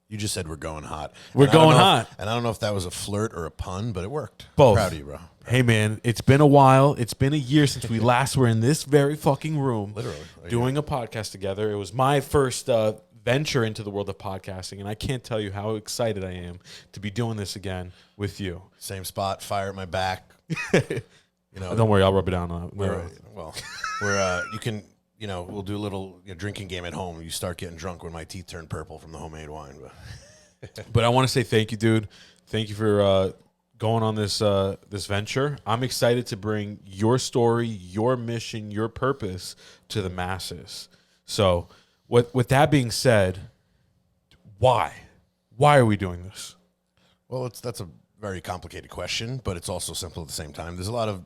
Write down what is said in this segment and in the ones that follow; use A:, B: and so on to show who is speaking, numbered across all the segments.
A: You just said we're going hot.
B: We're going hot.
A: And I don't know if that was a flirt or a pun, but it worked.
B: Both.
A: Proud of you, bro.
B: Hey, man, it's been a while. It's been a year since we last were in this very fucking room.
A: Literally.
B: Doing a podcast together. It was my first venture into the world of podcasting, and I can't tell you how excited I am to be doing this again with you.
A: Same spot, fire at my back.
B: Don't worry, I'll rub it down.
A: You can, we'll do a little drinking game at home. You start getting drunk when my teeth turn purple from the homemade wine.
B: But I want to say thank you, dude. Thank you for going on this venture. I'm excited to bring your story, your mission, your purpose to the masses. So, with that being said, why? Why are we doing this?
A: Well, that's a very complicated question, but it's also simple at the same time. There's a lot of,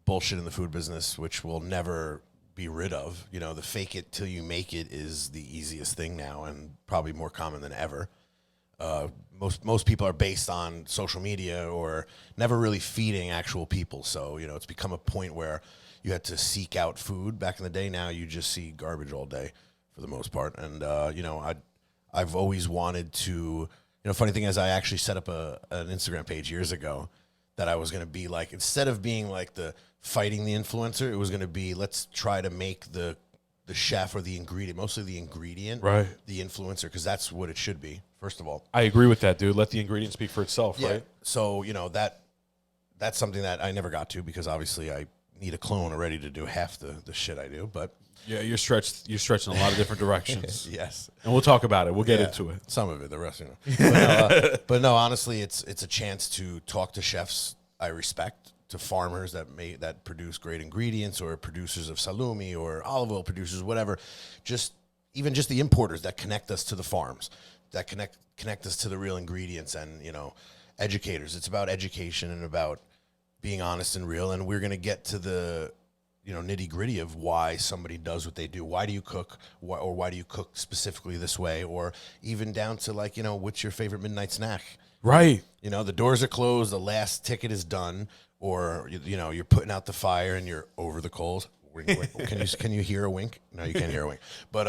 A: bullshit in the food business, which we'll never be rid of. The fake it till you make it is the easiest thing now and probably more common than ever. Most people are based on social media or never really feeding actual people. So, it's become a point where you had to seek out food. Back in the day, now you just see garbage all day for the most part. And, I've always wanted to, funny thing is I actually set up an Instagram page years ago that I was going to be like, instead of being like the fighting the influencer, it was going to be, let's try to make the chef or the ingredient, mostly the ingredient,
B: right,
A: the influencer, because that's what it should be, first of all.
B: I agree with that, dude. Let the ingredient speak for itself, right?
A: So, that's something that I never got to because obviously I need a clone already to do half the shit I do, but...
B: Yeah, you're stretched in a lot of different directions.
A: Yes.
B: And we'll talk about it. We'll get into it.
A: Some of it, the rest, But no, honestly, it's a chance to talk to chefs I respect, to farmers that produce great ingredients, or producers of salumi or olive oil producers, whatever. Even the importers that connect us to the farms, that connect us to the real ingredients, and educators. It's about education and about being honest and real. And we're gonna get to the nitty gritty of why somebody does what they do. Why do you cook? Why do you cook specifically this way? Or even down to what's your favorite midnight snack?
B: Right.
A: The doors are closed. The last ticket is done. Or, you're putting out the fire and you're over the coals. Wink, wink. Can you hear a wink? No, you can't hear a wink. But,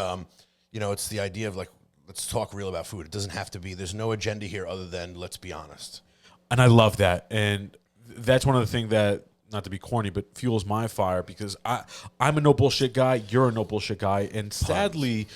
A: it's the idea of let's talk real about food. It doesn't have to be, there's no agenda here other than let's be honest.
B: And I love that. And that's one of the things that, not to be corny, but fuels my fire, because I'm a no bullshit guy. You're a no bullshit guy. And sadly,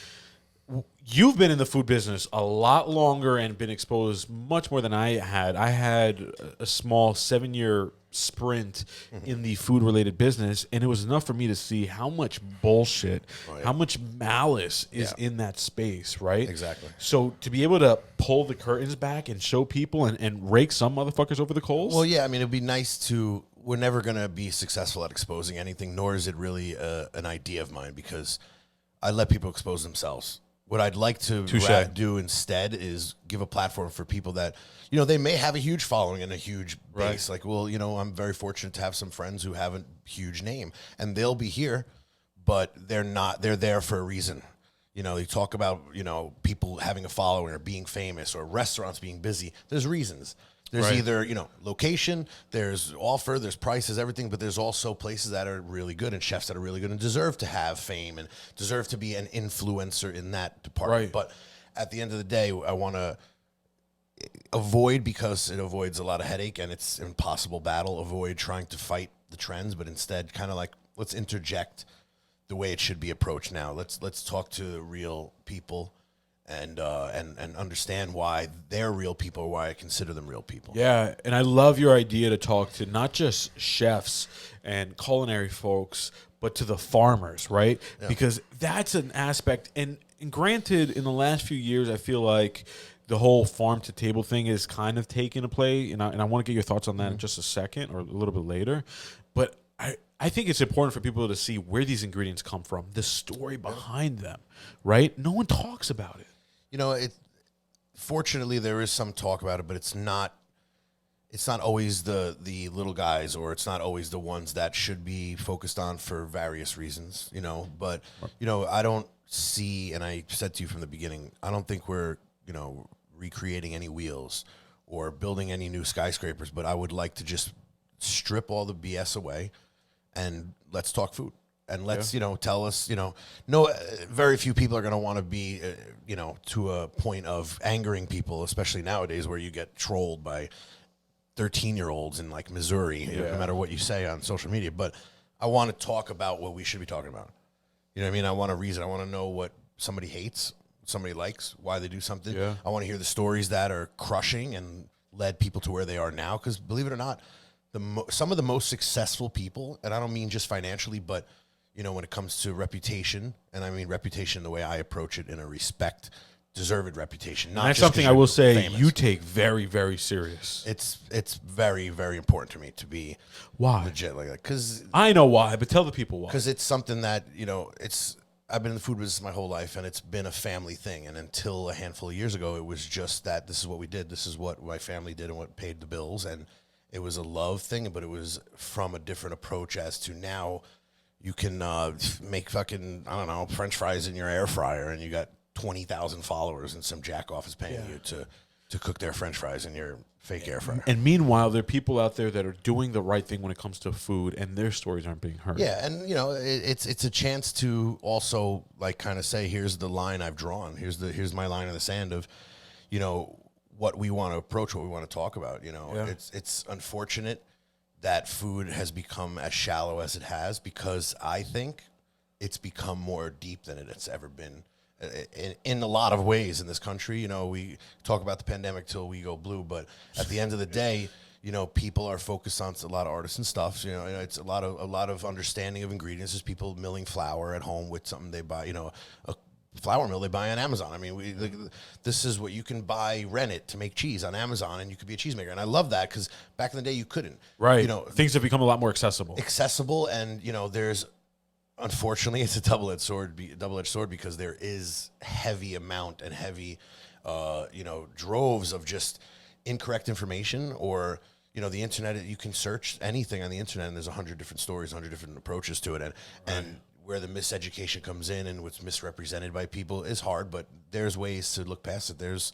B: you've been in the food business a lot longer and been exposed much more than I had. I had a small 7-year sprint in the food-related business, and it was enough for me to see how much bullshit, how much malice is in that space, right?
A: Exactly.
B: So to be able to pull the curtains back and show people and rake some motherfuckers over the coals?
A: Well, yeah, I mean, it'd be nice to... We're never going to be successful at exposing anything, nor is it really an idea of mine, because I let people expose themselves. What I'd like to do instead is give a platform for people that, they may have a huge following and a huge base. Right. I'm very fortunate to have some friends who have a huge name, and they'll be here, but they're there for a reason. They talk about, people having a following or being famous or restaurants being busy. There's reasons. There's either, location, there's offer, there's prices, everything, but there's also places that are really good and chefs that are really good and deserve to have fame and deserve to be an influencer in that department.
B: Right.
A: But at the end of the day, I want to avoid, because it avoids a lot of headache and it's an impossible battle, avoid trying to fight the trends, but instead kind of let's interject the way it should be approached now. Let's talk to real people. And understand why they're real people, or why I consider them real people.
B: Yeah, and I love your idea to talk to not just chefs and culinary folks, but to the farmers, right? Yeah. Because that's an aspect. And granted, in the last few years, I feel like the whole farm to table thing is kind of taken a play, and I want to get your thoughts on that in just a second or a little bit later. But I think it's important for people to see where these ingredients come from, the story behind them, right? No one talks about it.
A: Fortunately, there is some talk about it, but it's not always the little guys, or it's not always the ones that should be focused on for various reasons, But, I don't see, and I said to you from the beginning, I don't think we're, recreating any wheels or building any new skyscrapers, but I would like to just strip all the BS away and let's talk food. and let's, tell us, no, very few people are going to want to be, to a point of angering people, especially nowadays where you get trolled by 13-year-olds in like Missouri, no matter what you say on social media. But I want to talk about what we should be talking about. You know what I mean? I want to reason. I want to know what somebody hates, what somebody likes, why they do something.
B: Yeah.
A: I want to hear the stories that are crushing and led people to where they are now. Because believe it or not, some of the most successful people, and I don't mean just financially, but when it comes to reputation, and I mean reputation the way I approach it in a deserved reputation. Not
B: that's
A: just
B: something I will say
A: famous.
B: you take very, very serious.
A: It's very, very important to me to be legit like that. Because
B: I know why, but tell the people why.
A: Because it's something that, I've been in the food business my whole life, and it's been a family thing. And until a handful of years ago, it was just that this is what we did. This is what my family did and what paid the bills. And it was a love thing, but it was from a different approach as to now you can make fucking, I don't know, French fries in your air fryer, and you got 20,000 followers, and some jackoff is paying you to cook their French fries in your fake air fryer.
B: And meanwhile, there are people out there that are doing the right thing when it comes to food, and their stories aren't being heard.
A: Yeah, and it's a chance to also like kind of say, here's the line I've drawn. Here's my line in the sand of, what we want to approach, what we want to talk about. It's unfortunate that food has become as shallow as it has, because I think it's become more deep than it's ever been. In a lot of ways in this country, we talk about the pandemic till we go blue, but at the end of the day, people are focused on a lot of artisan stuff. It's a lot of understanding of ingredients. There's people milling flour at home with something they buy, a flour mill they buy on Amazon. I mean, this is what you can buy, rent it to make cheese on Amazon, and you could be a cheesemaker. And I love that, because back in the day you couldn't.
B: Right. Things have become a lot more accessible.
A: And there's. Unfortunately, it's a double-edged sword, because there is heavy amount and heavy, droves of just incorrect information, or, the internet. You can search anything on the internet, and there's 100 different stories, 100 different approaches to it, and where the miseducation comes in and what's misrepresented by people is hard, but there's ways to look past it. There's,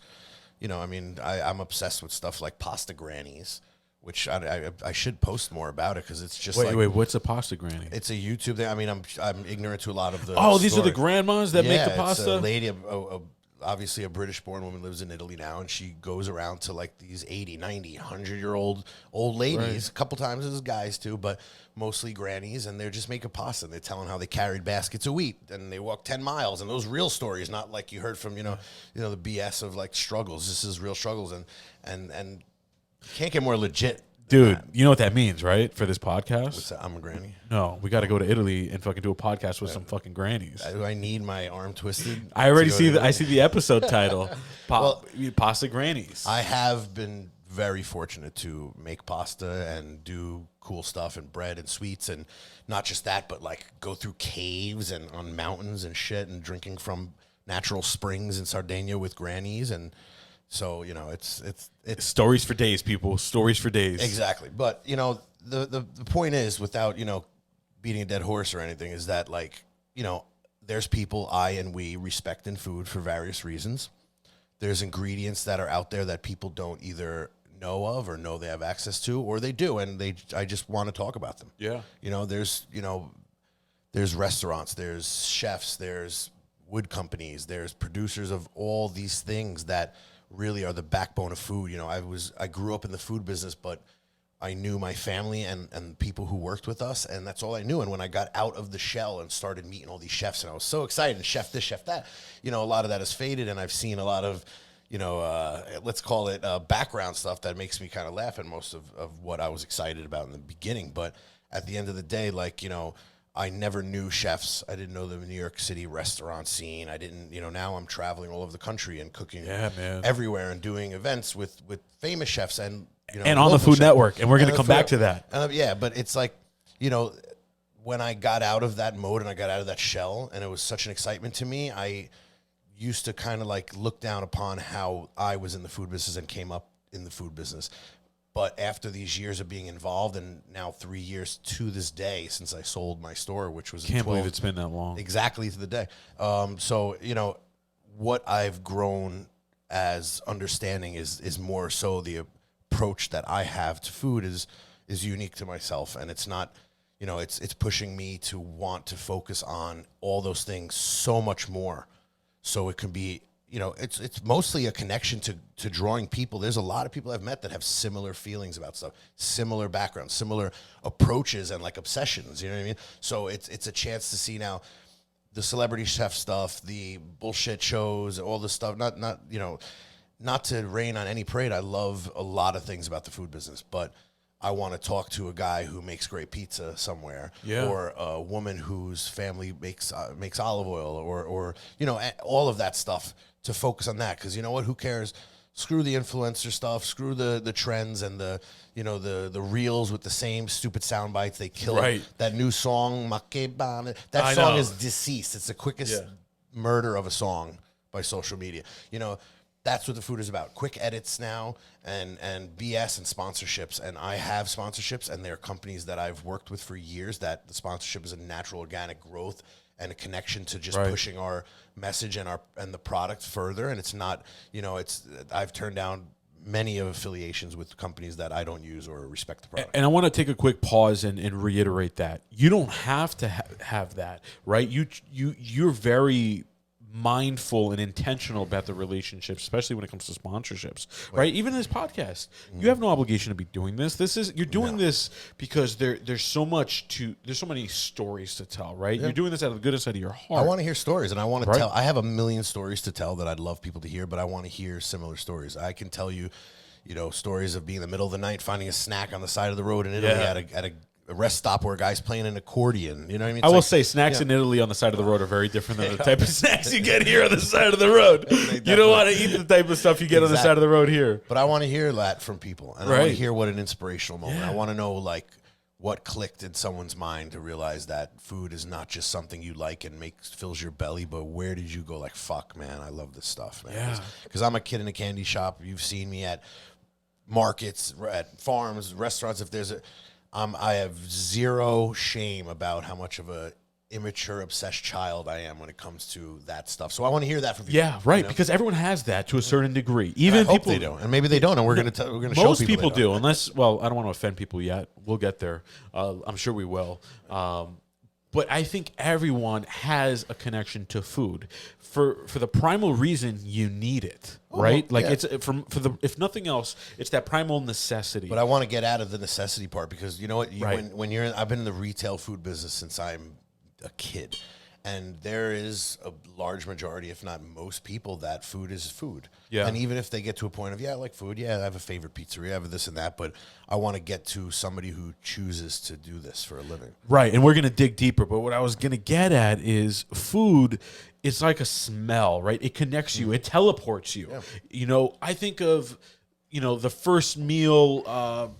A: I'm obsessed with stuff like pasta grannies, which I should post more about it, because it's just
B: wait, what's a pasta granny?
A: It's a YouTube thing. I mean, I'm ignorant to a lot of the.
B: Oh, these are the grandmas that make the pasta.
A: It's a lady, obviously a British-born woman, lives in Italy now, and she goes around to like these 80, 90, 100-year-old old ladies. A couple times as guys too, but mostly grannies, and they're just making pasta. And they're telling how they carried baskets of wheat and they walked 10 miles, and those real stories, not like you heard from the BS of like struggles. This is real struggles, and. Can't get more legit.
B: Dude, you know what that means, right? For this podcast?
A: What's that? I'm a granny?
B: No, we got to go to Italy and fucking do a podcast with some fucking grannies.
A: Do I need my arm twisted?
B: I already see I see the episode title. Pasta grannies.
A: I have been very fortunate to make pasta and do cool stuff and bread and sweets, and not just that, but like go through caves and on mountains and shit, and drinking from natural springs in Sardinia with grannies. And so, it's
B: stories for days, people. Stories for days.
A: Exactly. But, the point is, without, beating a dead horse or anything, is that, like, there's people we respect in food for various reasons. There's ingredients that are out there that people don't either know of or know they have access to, or they do, and I just want to talk about them.
B: Yeah.
A: There's restaurants, there's chefs, there's wood companies, there's producers of all these things that really are the backbone of food. I grew up in the food business, but I knew my family and people who worked with us, and that's all I knew. And when I got out of the shell and started meeting all these chefs, and I was so excited, and chef this, chef that, a lot of that has faded, and I've seen a lot of, let's call it background stuff that makes me kind of laugh at most of what I was excited about in the beginning. But at the end of the day, like, I never knew chefs. I didn't know the New York City restaurant scene. I didn't, now I'm traveling all over the country and cooking everywhere and doing events with famous chefs and,
B: and on the Food Network. And we're going to come back to that.
A: But it's like, when I got out of that mode and I got out of that shell, and it was such an excitement to me, I used to kind of like look down upon how I was in the food business and came up in the food business. But after these years of being involved, and now 3 years to this day since I sold my store, which was
B: can't believe it's been that long.
A: Exactly to the day. So what I've grown as understanding is more so the approach that I have to food is unique to myself, and it's not it's pushing me to want to focus on all those things so much more. So it can be, it's mostly a connection to drawing people. There's a lot of people I've met that have similar feelings about stuff, similar backgrounds, similar approaches and like obsessions. You know what I mean? So it's a chance to see now the celebrity chef stuff, the bullshit shows, all this stuff. Not to rain on any parade. I love a lot of things about the food business, but I want to talk to a guy who makes great pizza somewhere, or a woman whose family makes olive oil, or all of that stuff, to focus on that. Because you know what? Who cares? Screw the influencer stuff. Screw the trends and the reels with the same stupid sound bites. They kill it. That new song, Makebane, that song is deceased. It's the quickest murder of a song by social media. That's what the food is about. Quick edits now and BS and sponsorships. And I have sponsorships, and they're companies that I've worked with for years, that the sponsorship is a natural organic growth and a connection to just pushing our message and the product further. And it's not, I've turned down many of affiliations with companies that I don't use or respect the product.
B: And I want to take a quick pause and reiterate that you don't have to have that, right? You're very mindful and intentional about the relationship, especially when it comes to sponsorships, right? Even this podcast, you have no obligation to be doing this. You're doing this because there's so many stories to tell, right? You're doing this out of the goodness out of your heart.
A: I want to hear stories, and I want to tell. I have a million stories to tell that I'd love people to hear, but I want to hear similar stories. I can tell you, stories of being in the middle of the night, finding a snack on the side of the road in Italy at a rest stop where a guy's playing an accordion. You know what I mean?
B: I will say snacks in Italy on the side of the road are very different than the type of snacks you get here on the side of the road. You don't want to eat the type of stuff you get on the side of the road here.
A: But I want to hear that from people. And I want to hear what an inspirational moment. I want to know what clicked in someone's mind to realize that food is not just something you like and fills your belly, but where did you go fuck, man, I love this stuff, man. Because I'm a kid in a candy shop. You've seen me at markets, at farms, restaurants. If there's I have zero shame about how much of a immature, obsessed child I am when it comes to that stuff. So I want to hear that from people.
B: Yeah, right. Because everyone has that to a certain degree. Even people
A: they don't, and maybe they don't. And we're going to show
B: most people do, unless. Well, I don't want to offend people yet. We'll get there. I'm sure we will. But I think everyone has a connection to food for the primal reason you need it, right? It's if nothing else, it's that primal necessity.
A: But I want to get out of the necessity part, because you know what? When you're I've been in the retail food business since I'm a kid, and there is a large majority, if not most people, that food is food. Yeah. And even if they get to a point of, I like food, I have a favorite pizzeria, I have this and that, but I want to get to somebody who chooses to do this for a living.
B: Right, and we're going to dig deeper, but what I was going to get at is food is like a smell, right? It connects you, it teleports you. Yeah. I think of, the first meal,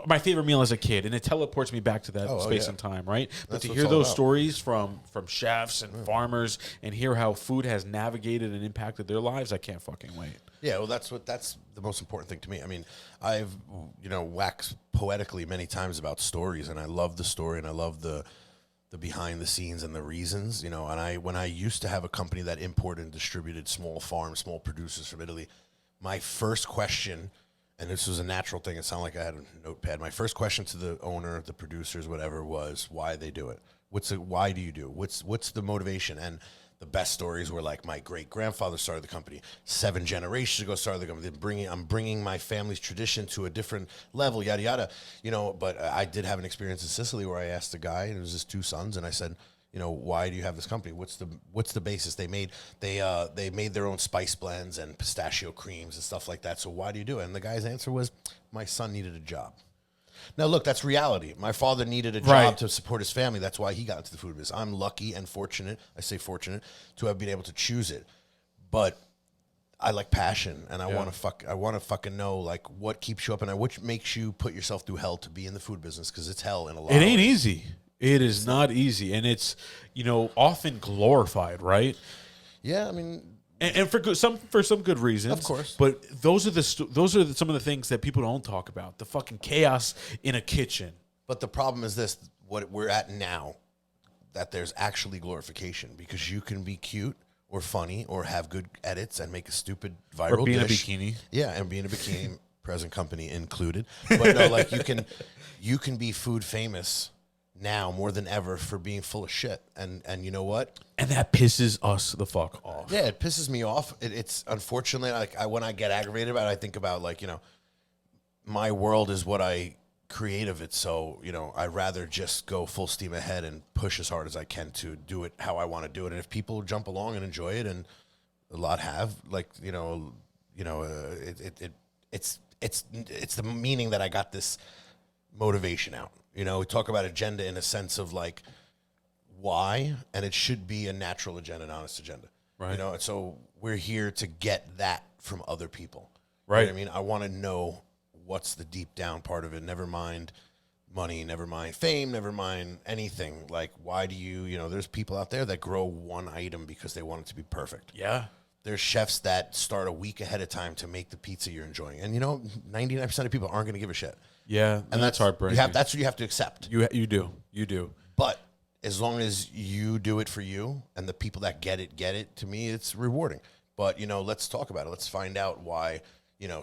B: my favorite meal as a kid, and it teleports me back to that space and time, right? But to hear those stories from chefs and farmers, and hear how food has navigated and impacted their lives, I can't fucking wait.
A: Yeah, well, that's the most important thing to me. I mean, I've waxed poetically many times about stories, and I love the story, and I love the behind the scenes and the reasons. And when I used to have a company that imported and distributed small farms, small producers from Italy, my first question. And this was a natural thing. It sounded like I had a notepad. My first question to the owner, the producers, whatever, was why they do it. Why do you do it? What's the motivation? And the best stories were like, my great grandfather started the company 7 generations ago. Started the company. I'm bringing my family's tradition to a different level. Yada yada. But I did have an experience in Sicily where I asked a guy, and it was his 2 sons, and I said, why do you have this company? What's the basis? They made their own spice blends and pistachio creams and stuff like that. So why do you do it? And the guy's answer was, my son needed a job. Now look, that's reality. My father needed a job to support his family. That's why he got into the food business. I'm lucky and fortunate. I say fortunate to have been able to choose it. But I like passion, and I want to fucking know what keeps you up, and what makes you put yourself through hell to be in the food business, because it's hell in a lot.
B: It ain't easy. It is not easy, and it's often glorified, right?
A: Yeah, I mean,
B: and for some good reasons,
A: of course.
B: But those are some of the things that people don't talk about. The fucking chaos in a kitchen.
A: But the problem is this: what we're at now, that there's actually glorification, because you can be cute or funny or have good edits and make a stupid viral
B: or be in a
A: dish.
B: bikini.
A: Yeah, and be in a bikini, present company included. But no, you can be food famous now more than ever for being full of shit. And you know what?
B: And that pisses us the fuck off.
A: Yeah, it pisses me off. It's unfortunately, like, when I get aggravated about it, I think about, like, my world is what I create of it. So, I'd rather just go full steam ahead and push as hard as I can to do it how I want to do it. And if people jump along and enjoy it, and a lot have, like, it's the meaning that I got this motivation out. We talk about agenda in a sense of, like, why, and it should be a natural agenda, an honest agenda.
B: Right.
A: And so we're here to get that from other people.
B: Right.
A: You know what I mean? I want to know what's the deep down part of it. Never mind money, never mind fame, never mind anything. Like, why do there's people out there that grow one item because they want it to be perfect.
B: Yeah.
A: There's chefs that start a week ahead of time to make the pizza you're enjoying. And 99% of people aren't going to give a shit.
B: Yeah.
A: And that's
B: heartbreaking.
A: That's what you have to accept.
B: You do.
A: But as long as you do it for you and the people that get it, to me, it's rewarding. But, let's talk about it. Let's find out why,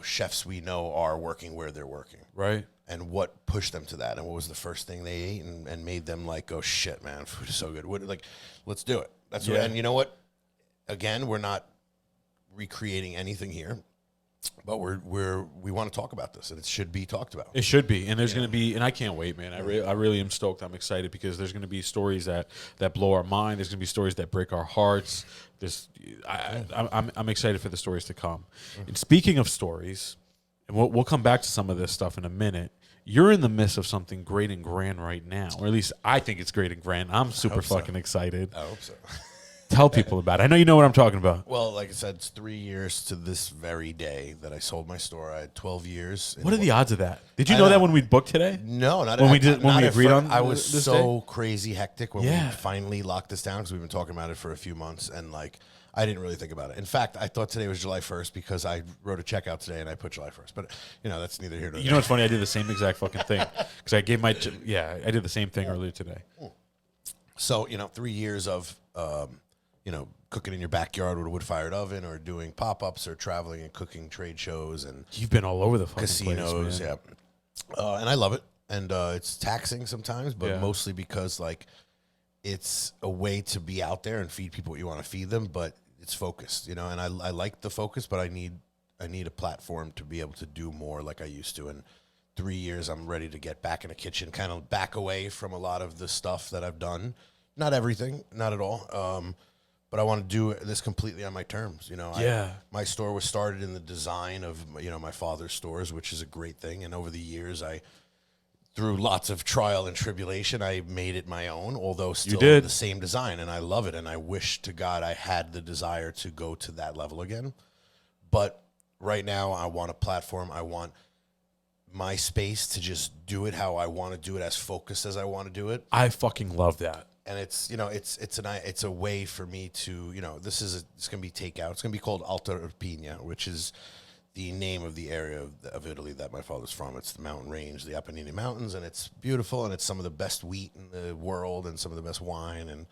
A: chefs we know are working where they're working.
B: Right.
A: And what pushed them to that. And what was the first thing they ate and made them like, oh, shit, man, food is so good. Let's do it. That's what, and you know what? Again, we're not recreating anything here. But we want to talk about this, and it should be talked about.
B: It should be, and there's going to be, and I can't wait, man. I really am stoked. I'm excited because there's going to be stories that blow our mind. There's going to be stories that break our hearts. I'm excited for the stories to come. Mm-hmm. And speaking of stories, and we'll come back to some of this stuff in a minute. You're in the midst of something great and grand right now, or at least I think it's great and grand. I'm super fucking excited.
A: I hope so.
B: Tell people about it. I know you know what I'm talking about.
A: Well, like I said, it's 3 years to this very day that I sold my store. I had 12 years.
B: What are the odds of that? Did you know that when we booked today?
A: No, not
B: when we agreed on.
A: I was
B: this
A: so
B: day?
A: crazy hectic when we finally locked this down because we've been talking about it for a few months, and like I didn't really think about it. In fact, I thought today was July 1st because I wrote a check out today and I put July 1st. But that's neither here nor there.
B: You know what's funny? I did the same exact fucking thing because I gave my I did the same thing earlier today.
A: So 3 years of cooking in your backyard with a wood-fired oven, or doing pop-ups, or traveling and cooking trade shows, and
B: you've been all over the fucking
A: casinos,
B: place, man.
A: And I love it. And it's taxing sometimes, but mostly because like it's a way to be out there and feed people what you want to feed them, but it's focused, And I like the focus, but I need a platform to be able to do more like I used to. And 3 years, I'm ready to get back in the kitchen, kind of back away from a lot of the stuff that I've done. Not everything, not at all. But I want to do this completely on my terms. My store was started in the design of, my father's stores, which is a great thing. And over the years, through lots of trial and tribulation, I made it my own, although still the same design. And I love it. And I wish to God I had the desire to go to that level again. But right now, I want a platform. I want my space to just do it how I want to do it, as focused as I want to do it.
B: I fucking love that.
A: And it's it's a way for me to it's gonna be takeout. It's gonna be called Alta Irpinia, which is the name of the area of Italy that my father's from. It's the mountain range, the Apennine Mountains, and it's beautiful. And it's some of the best wheat in the world, and some of the best wine and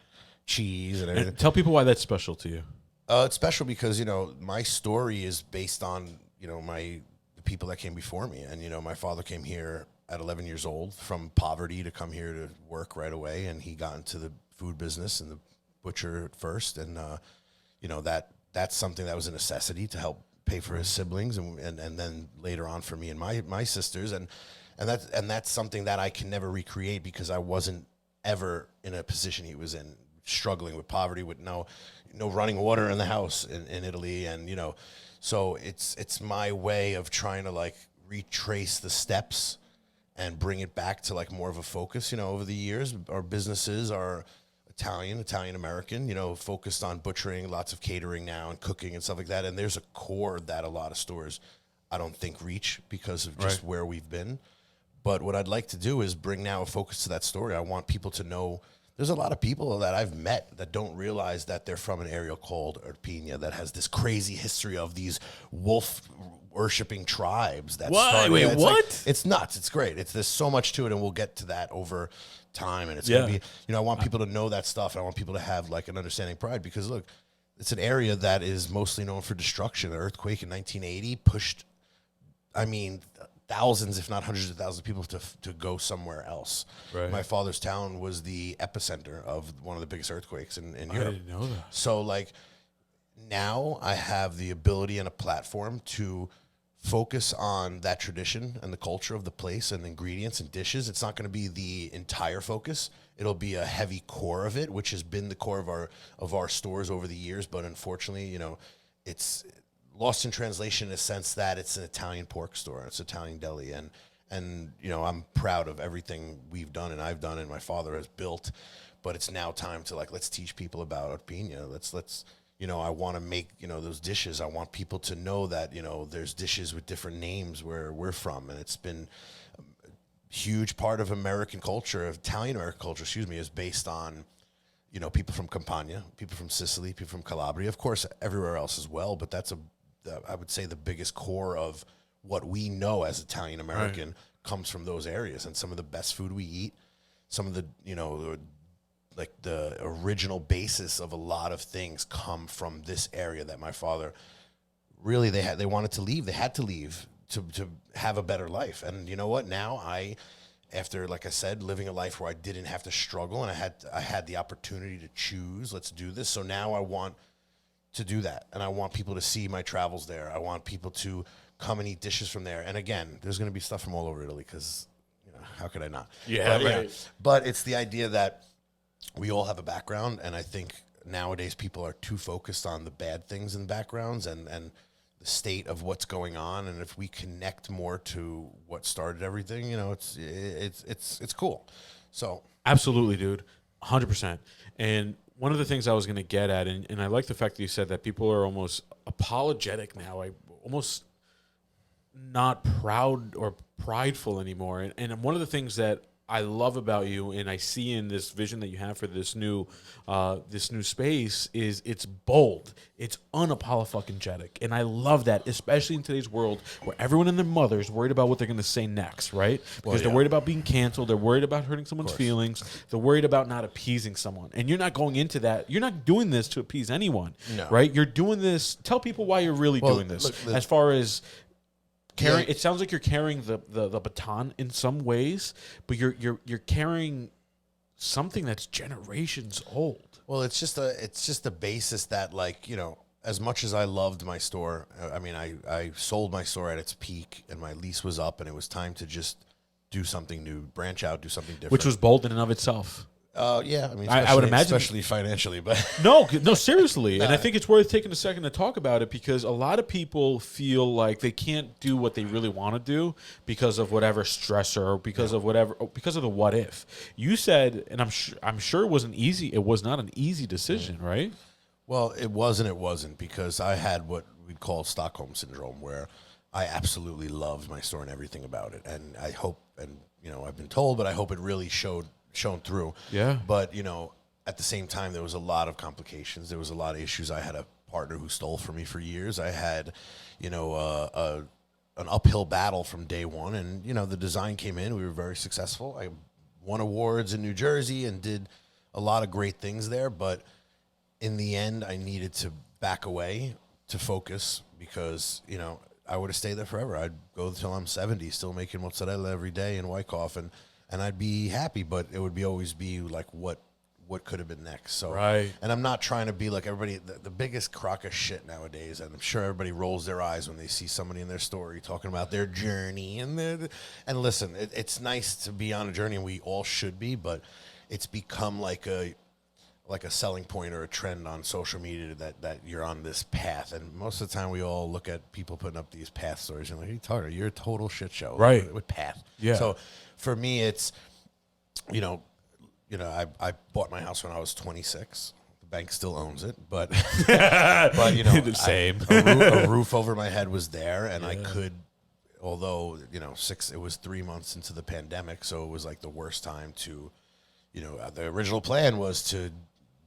A: cheese and everything.
B: And tell people why that's special to you.
A: It's special because my story is based on the people that came before me, and my father came here at 11 years old from poverty to come here to work right away. And he got into the food business and the butcher at first. And, that's something that was a necessity to help pay for his siblings. And then later on for me and my sisters. And that's something that I can never recreate because I wasn't ever in a position he was in, struggling with poverty, with no running water in the house in Italy. And, so it's my way of trying to like retrace the steps and bring it back to like more of a focus. Over the years, our businesses are Italian-American, focused on butchering, lots of catering now and cooking and stuff like that. And there's a core that a lot of stores I don't think reach because of just where we've been. But what I'd like to do is bring now a focus to that story. I want people to know there's a lot of people that I've met that don't realize that they're from an area called Irpinia that has this crazy history of these wolf worshipping tribes. That
B: what? Wait,
A: it's
B: what?
A: Like, it's nuts. It's great. There's so much to it, and we'll get to that over time. And it's gonna be, I want people to know that stuff. And I want people to have like an understanding pride because look, it's an area that is mostly known for destruction. An earthquake in 1980 pushed, thousands, if not hundreds of thousands of people to go somewhere else.
B: Right.
A: My father's town was the epicenter of one of the biggest earthquakes in
B: I
A: Europe.
B: didn't know that.
A: So like now I have the ability and a platform to focus on that tradition and the culture of the place and ingredients and dishes. It's not going to be the entire focus. It'll be a heavy core of it, which has been the core of our stores over the years. But unfortunately, you know, it's lost in translation in a sense that it's an Italian pork store. It's Italian deli. And you know, I'm proud of everything we've done and I've done and my father has built. But it's now time to like, let's teach people about Arpina. Let's you know, I want to make, you know, those dishes. I want people to know that, you know, there's dishes with different names where we're from. And it's been a huge part of American culture, of Italian American culture, excuse me, is based on, you know, people from Campania, people from Sicily, people from Calabria, of course, everywhere else as well. But that's I would say the biggest core of what we know as Italian American comes from those areas. And some of the best food we eat, some of the, you know, like the original basis of a lot of things come from this area that my father really, they wanted to leave. They had to leave to have a better life. And you know what? Now after, like I said, living a life where I didn't have to struggle and I had the opportunity to choose, let's do this. So now I want to do that. And I want people to see my travels there. I want people to come and eat dishes from there. And again, there's going to be stuff from all over Italy because, you know, how could I not?
B: Yeah,
A: but,
B: right.
A: But it's the idea that we all have a background, and I think nowadays people are too focused on the bad things in the backgrounds and the state of what's going on. And if we connect more to what started everything, you know, it's cool. So
B: Absolutely, dude. 100%. And one of the things I was going to get at, and I like the fact that you said that people are almost apologetic now. Almost not proud or prideful anymore. And one of the things that I love about you, and I see in this vision that you have for this new space, is it's bold, it's unapologetic, and I love that, especially in today's world where everyone and their mother is worried about what they're going to say next, right? Because they're worried about being canceled, they're worried about hurting someone's feelings, they're worried about not appeasing someone, and you're not going into that. You're not doing this to appease anyone, right? You're doing this. Tell people why you're really doing this. Look, as far as carrying, it sounds like you're carrying the baton in some ways, but you're carrying something that's generations old.
A: Well, it's just a basis that, like, you know, as much as I loved my store, I mean, I sold my store at its peak and my lease was up and it was time to just do something new, branch out, do something different.
B: Which was bold in and of itself.
A: Yeah, I mean,
B: I would imagine,
A: especially financially, but
B: no, seriously. And I think it's worth taking a second to talk about it because a lot of people feel like they can't do what they really want to do because of whatever stressor, or because of the what if. You said, and I'm sure it wasn't easy. It was not an easy decision, right?
A: Well, it wasn't because I had what we'd call Stockholm syndrome, where I absolutely loved my store and everything about it, and I hope, and you know, I've been told, but I hope it really shown through.
B: Yeah.
A: But, you know, at the same time, there was a lot of complications. There was a lot of issues. I had a partner who stole from me for years. I had, you know, an uphill battle from day one. And, you know, the design came in. We were very successful. I won awards in New Jersey and did a lot of great things there. But in the end, I needed to back away to focus because, you know, I would have stayed there forever. I'd go until I'm 70, still making mozzarella every day in Wyckoff, and I'd be happy, but it would always be like what could have been next. So,
B: right.
A: And I'm not trying to be like everybody. The biggest crock of shit nowadays, and I'm sure everybody rolls their eyes when they see somebody in their story talking about their journey. And listen, it's nice to be on a journey, and we all should be, but it's become like a selling point or a trend on social media that you're on this path. And most of the time we all look at people putting up these path stories and like, hey, Tucker, you're a total shit show.
B: Right.
A: With path.
B: Yeah.
A: So for me, it's, you know, I bought my house when I was 26. The bank still owns it, but you know,
B: the same.
A: A roof over my head was there, and I could, although, you know, it was 3 months into the pandemic, so it was like the worst time to, you know, the original plan was to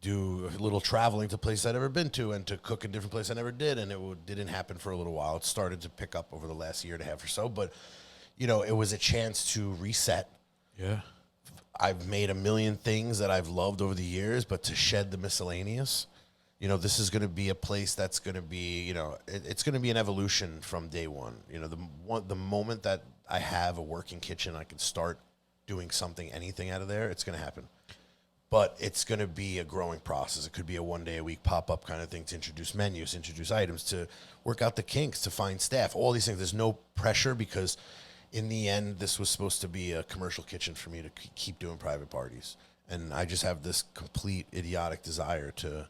A: do a little traveling to places I'd never been to and to cook in different places I never did, and it didn't happen for a little while. It started to pick up over the last year and a half or so, but, you know, it was a chance to reset.
B: Yeah.
A: I've made a million things that I've loved over the years, but to shed the miscellaneous, this is going to be a place that's going to be, it's going to be an evolution from day one. The moment that I have a working kitchen, I can start doing anything out of there, it's going to happen. But it's going to be a growing process. It could be a 1 day a week pop-up kind of thing to introduce menus, introduce items, to work out the kinks, to find staff, all these things. There's no pressure because in the end, this was supposed to be a commercial kitchen for me to keep doing private parties. And I just have this complete idiotic desire to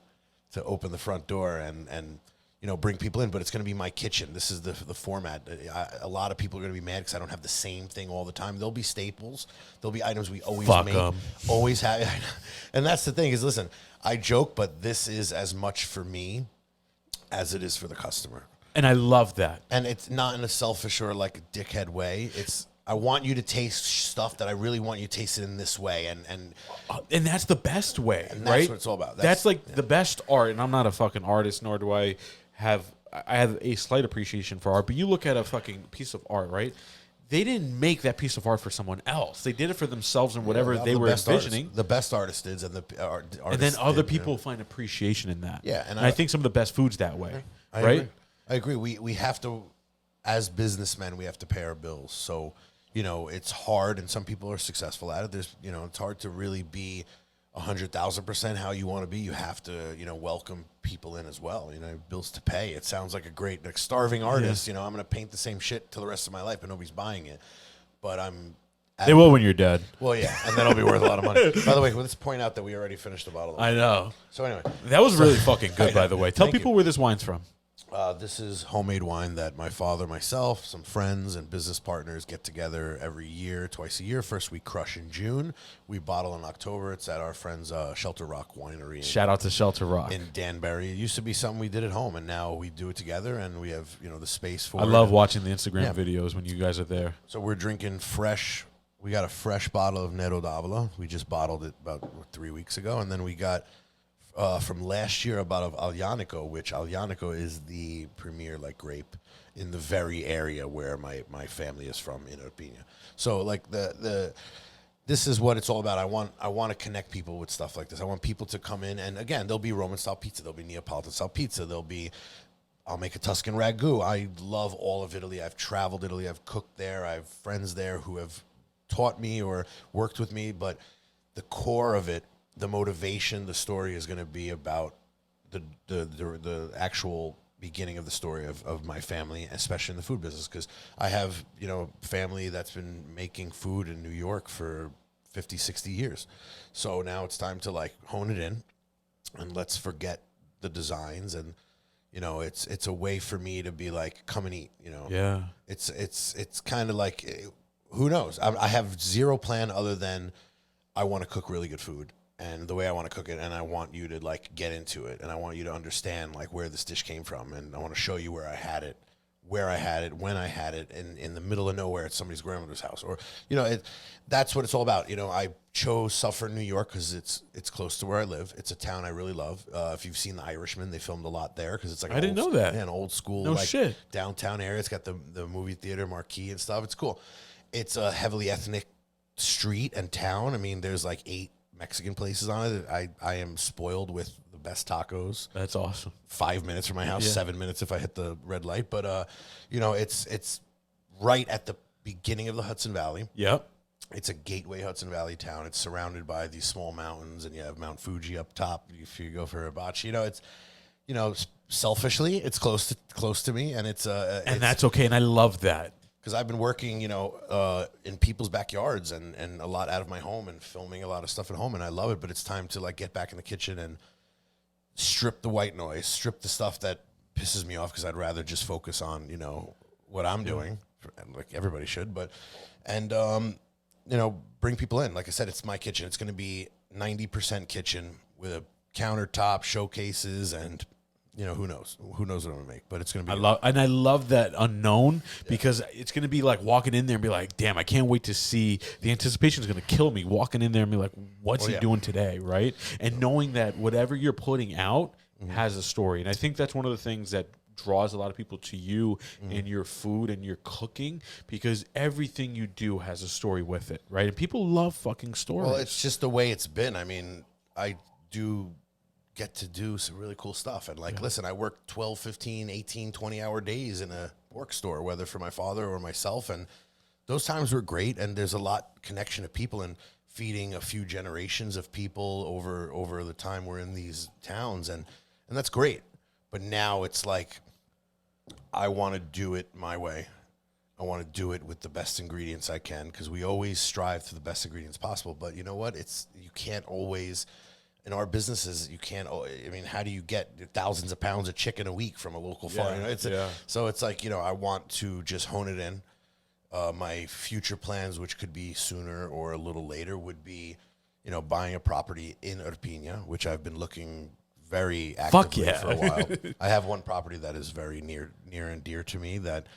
A: open the front door and bring people in, but it's going to be my kitchen. This is the format. A lot of people are going to be mad because I don't have the same thing all the time. There'll be staples. There'll be items we always make, always have. And that's the thing is, listen, I joke, but this is as much for me as it is for the customer.
B: And I love that.
A: And it's not in a selfish or like a dickhead way. I want you to taste stuff that I really want you to taste it in this way, and
B: that's the best way,
A: and
B: right?
A: That's what it's all about.
B: That's like the best art, and I'm not a fucking artist, nor do I have a slight appreciation for art. But you look at a fucking piece of art, right? They didn't make that piece of art for someone else. They did it for themselves and whatever they were envisioning.
A: The best artists did, and the artists
B: and then other people find appreciation in that.
A: Yeah,
B: and I think some of the best foods that way,
A: I
B: right?
A: agree. We have to, as businessmen, we have to pay our bills. So. It's hard, and some people are successful at it. It's hard to really be 100,000% how you want to be. You have to, welcome people in as well. Bills to pay. It sounds like a great, starving artist. I'm going to paint the same shit till the rest of my life, but nobody's buying it. But
B: they will when you're dead.
A: Well, yeah, and then it'll be worth a lot of money. By the way, let's point out that we already finished the bottle of wine.
B: I know.
A: So anyway,
B: that was really fucking good. By the way, tell people where this wine's from.
A: This is homemade wine that my father, myself, some friends, and business partners get together every year, twice a year. First, we crush in June. We bottle in October. It's at our friend's Shelter Rock Winery.
B: Shout out to Shelter Rock.
A: In Danbury. It used to be something we did at home, and now we do it together, and we have the space for it.
B: I love watching the Instagram videos when you guys are there.
A: So we're drinking fresh. We got a fresh bottle of Nero d'Avola. We just bottled it about 3 weeks ago, and then we got... from last year, a bottle of Aglianico, which Aglianico is the premier grape in the very area where my family is from in Irpinia. So this is what it's all about. I want to connect people with stuff like this. I want people to come in, and again, there'll be Roman style pizza, there'll be Neapolitan style pizza, I'll make a Tuscan ragu. I love all of Italy. I've traveled Italy. I've cooked there. I have friends there who have taught me or worked with me, but the core of it, the motivation, the story is going to be about the actual beginning of the story of my family, especially in the food business, because I have, family that's been making food in New York for 50, 60 years. So now it's time to hone it in, and let's forget the designs, and it's a way for me to be come and eat,
B: Yeah.
A: It's kind of who knows? I have zero plan other than I want to cook really good food. And the way I want to cook it, and I want you to get into it, and I want you to understand where this dish came from, and I want to show you where I had it, when I had it, in the middle of nowhere at somebody's grandmother's house, or that's what it's all about. I chose Suffolk, New York, because it's close to where I live. It's a town I really love. If you've seen The Irishman, they filmed a lot there because it's
B: I didn't know that.
A: Yeah, an old school downtown area. It's got the movie theater marquee and stuff. It's cool. It's a heavily ethnic street and town. I mean, there's 8 Mexican places on it. I am spoiled with the best tacos.
B: That's awesome.
A: 5 minutes from my house, 7 minutes if I hit the red light. But it's right at the beginning of the Hudson Valley.
B: Yep.
A: It's a gateway Hudson Valley town. It's surrounded by these small mountains, and you have Mount Fuji up top if you go for hibachi. Selfishly, it's close to me, and and
B: that's okay, and I love that.
A: Because I've been working, in people's backyards and a lot out of my home and filming a lot of stuff at home, and I love it. But it's time to get back in the kitchen and strip the white noise, strip the stuff that pisses me off, because I'd rather just focus on what I'm doing, like everybody should. And bring people in. Like I said, it's my kitchen. It's going to be 90% kitchen with a countertop, showcases, and who knows what I'm gonna make, but it's gonna be.
B: I love that unknown, because it's gonna be walking in there and be like, damn, I can't wait to see. The anticipation is gonna kill me walking in there and be like, what's he doing today, right? And knowing that whatever you're putting out has a story, and I think that's one of the things that draws a lot of people to you in your food and your cooking, because everything you do has a story with it, right? And people love fucking stories.
A: Well, it's just the way it's been. I mean, I do get to do some really cool stuff. And like, listen, I work 12, 15, 18, 20-hour days in a pork store, whether for my father or myself. And those times were great. And there's a lot connection of people and feeding a few generations of people over the time we're in these towns. And that's great. But now it's like, I want to do it my way. I want to do it with the best ingredients I can, because we always strive for the best ingredients possible. But you know what? You can't always, in our businesses, you can't. I mean, how do you get thousands of pounds of chicken a week from a local farm? You know, so it's like, you know, I want to just hone it in. My future plans, which could be sooner or a little later, would be, you know, buying a property in Irpinia, which I've been looking very actively for a while. I have one property that is very near and dear to me that,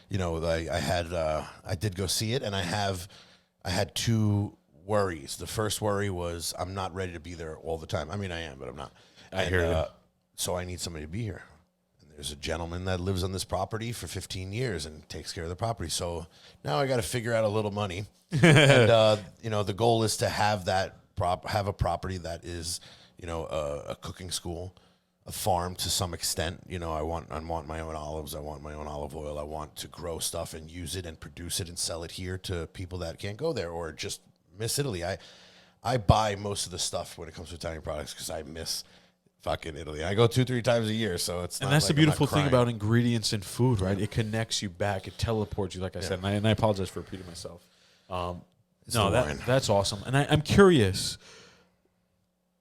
A: you know, I did go see it, and I had two worries. The first worry was I'm not ready to be there all the time. I mean, I am, but I'm not.
B: I hear you.
A: So I need somebody to be here. And there's a gentleman that lives on this property for 15 years and takes care of the property. So now I got to figure out a little money. And, you know, the goal is to have have a property that is, you know, a cooking school, a farm to some extent. You know, I want my own olives. I want my own olive oil. I want to grow stuff and use it and produce it and sell it here to people that can't go there or just miss Italy. I buy most of the stuff when it comes to Italian products because I miss fucking Italy. I go 2-3 times a year, so it's not.
B: And that's
A: like
B: the beautiful
A: I'm not
B: thing
A: crying.
B: about ingredients in food, right? It connects you back. It teleports you, like I said. And I apologize for repeating myself. That's awesome. And I'm curious,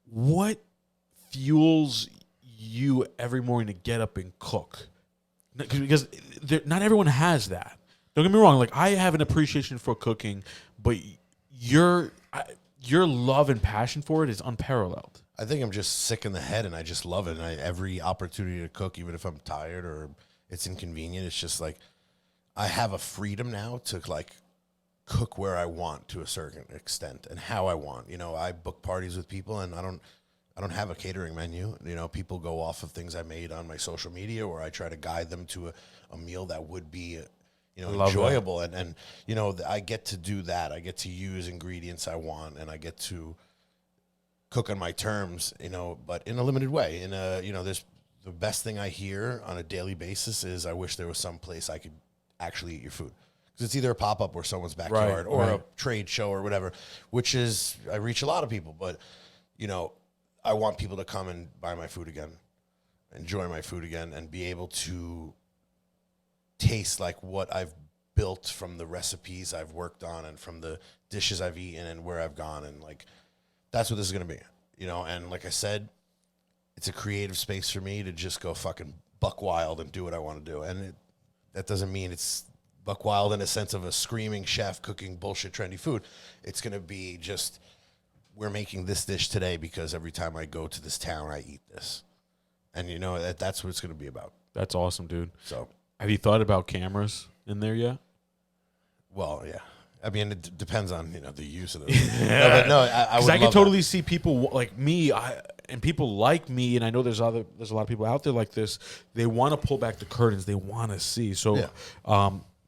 B: what fuels you every morning to get up and cook? Because not everyone has that. Don't get me wrong. Like, I have an appreciation for cooking, but your love and passion for it is unparalleled.
A: I think I'm just sick in the head, and I just love it. And every opportunity to cook, even if I'm tired or it's inconvenient, it's just like I have a freedom now to like cook where I want to a certain extent and how I want. You know, I book parties with people, and I don't have a catering menu. You know, people go off of things I made on my social media, or I try to guide them to a meal that would be, you know, enjoyable. And you know, I get to do that. I get to use ingredients I want, and I get to cook on my terms, you know, but in a limited way. You know, there's the best thing I hear on a daily basis is I wish there was some place I could actually eat your food. Because it's either a pop-up or someone's backyard or a trade show or whatever, which is, I reach a lot of people, but, you know, I want people to come and buy my food again, enjoy my food again, and be able to taste like what I've built from the recipes I've worked on and from the dishes I've eaten and where I've gone. And like, that's what this is going to be, you know? And like I said, it's a creative space for me to just go fucking buck wild and do what I want to do. And that doesn't mean it's buck wild in a sense of a screaming chef cooking bullshit trendy food. It's going to be just, we're making this dish today because every time I go to this town, I eat this. And you know, that's what it's going to be about.
B: That's awesome, dude.
A: So,
B: have you thought about cameras in there yet?
A: Well, yeah. I mean, it depends on, you know, the use of those. No, but no, I would.
B: I can totally see people like me, and people like me, and I know there's a lot of people out there like this. They want to pull back the curtains. They want to see. So,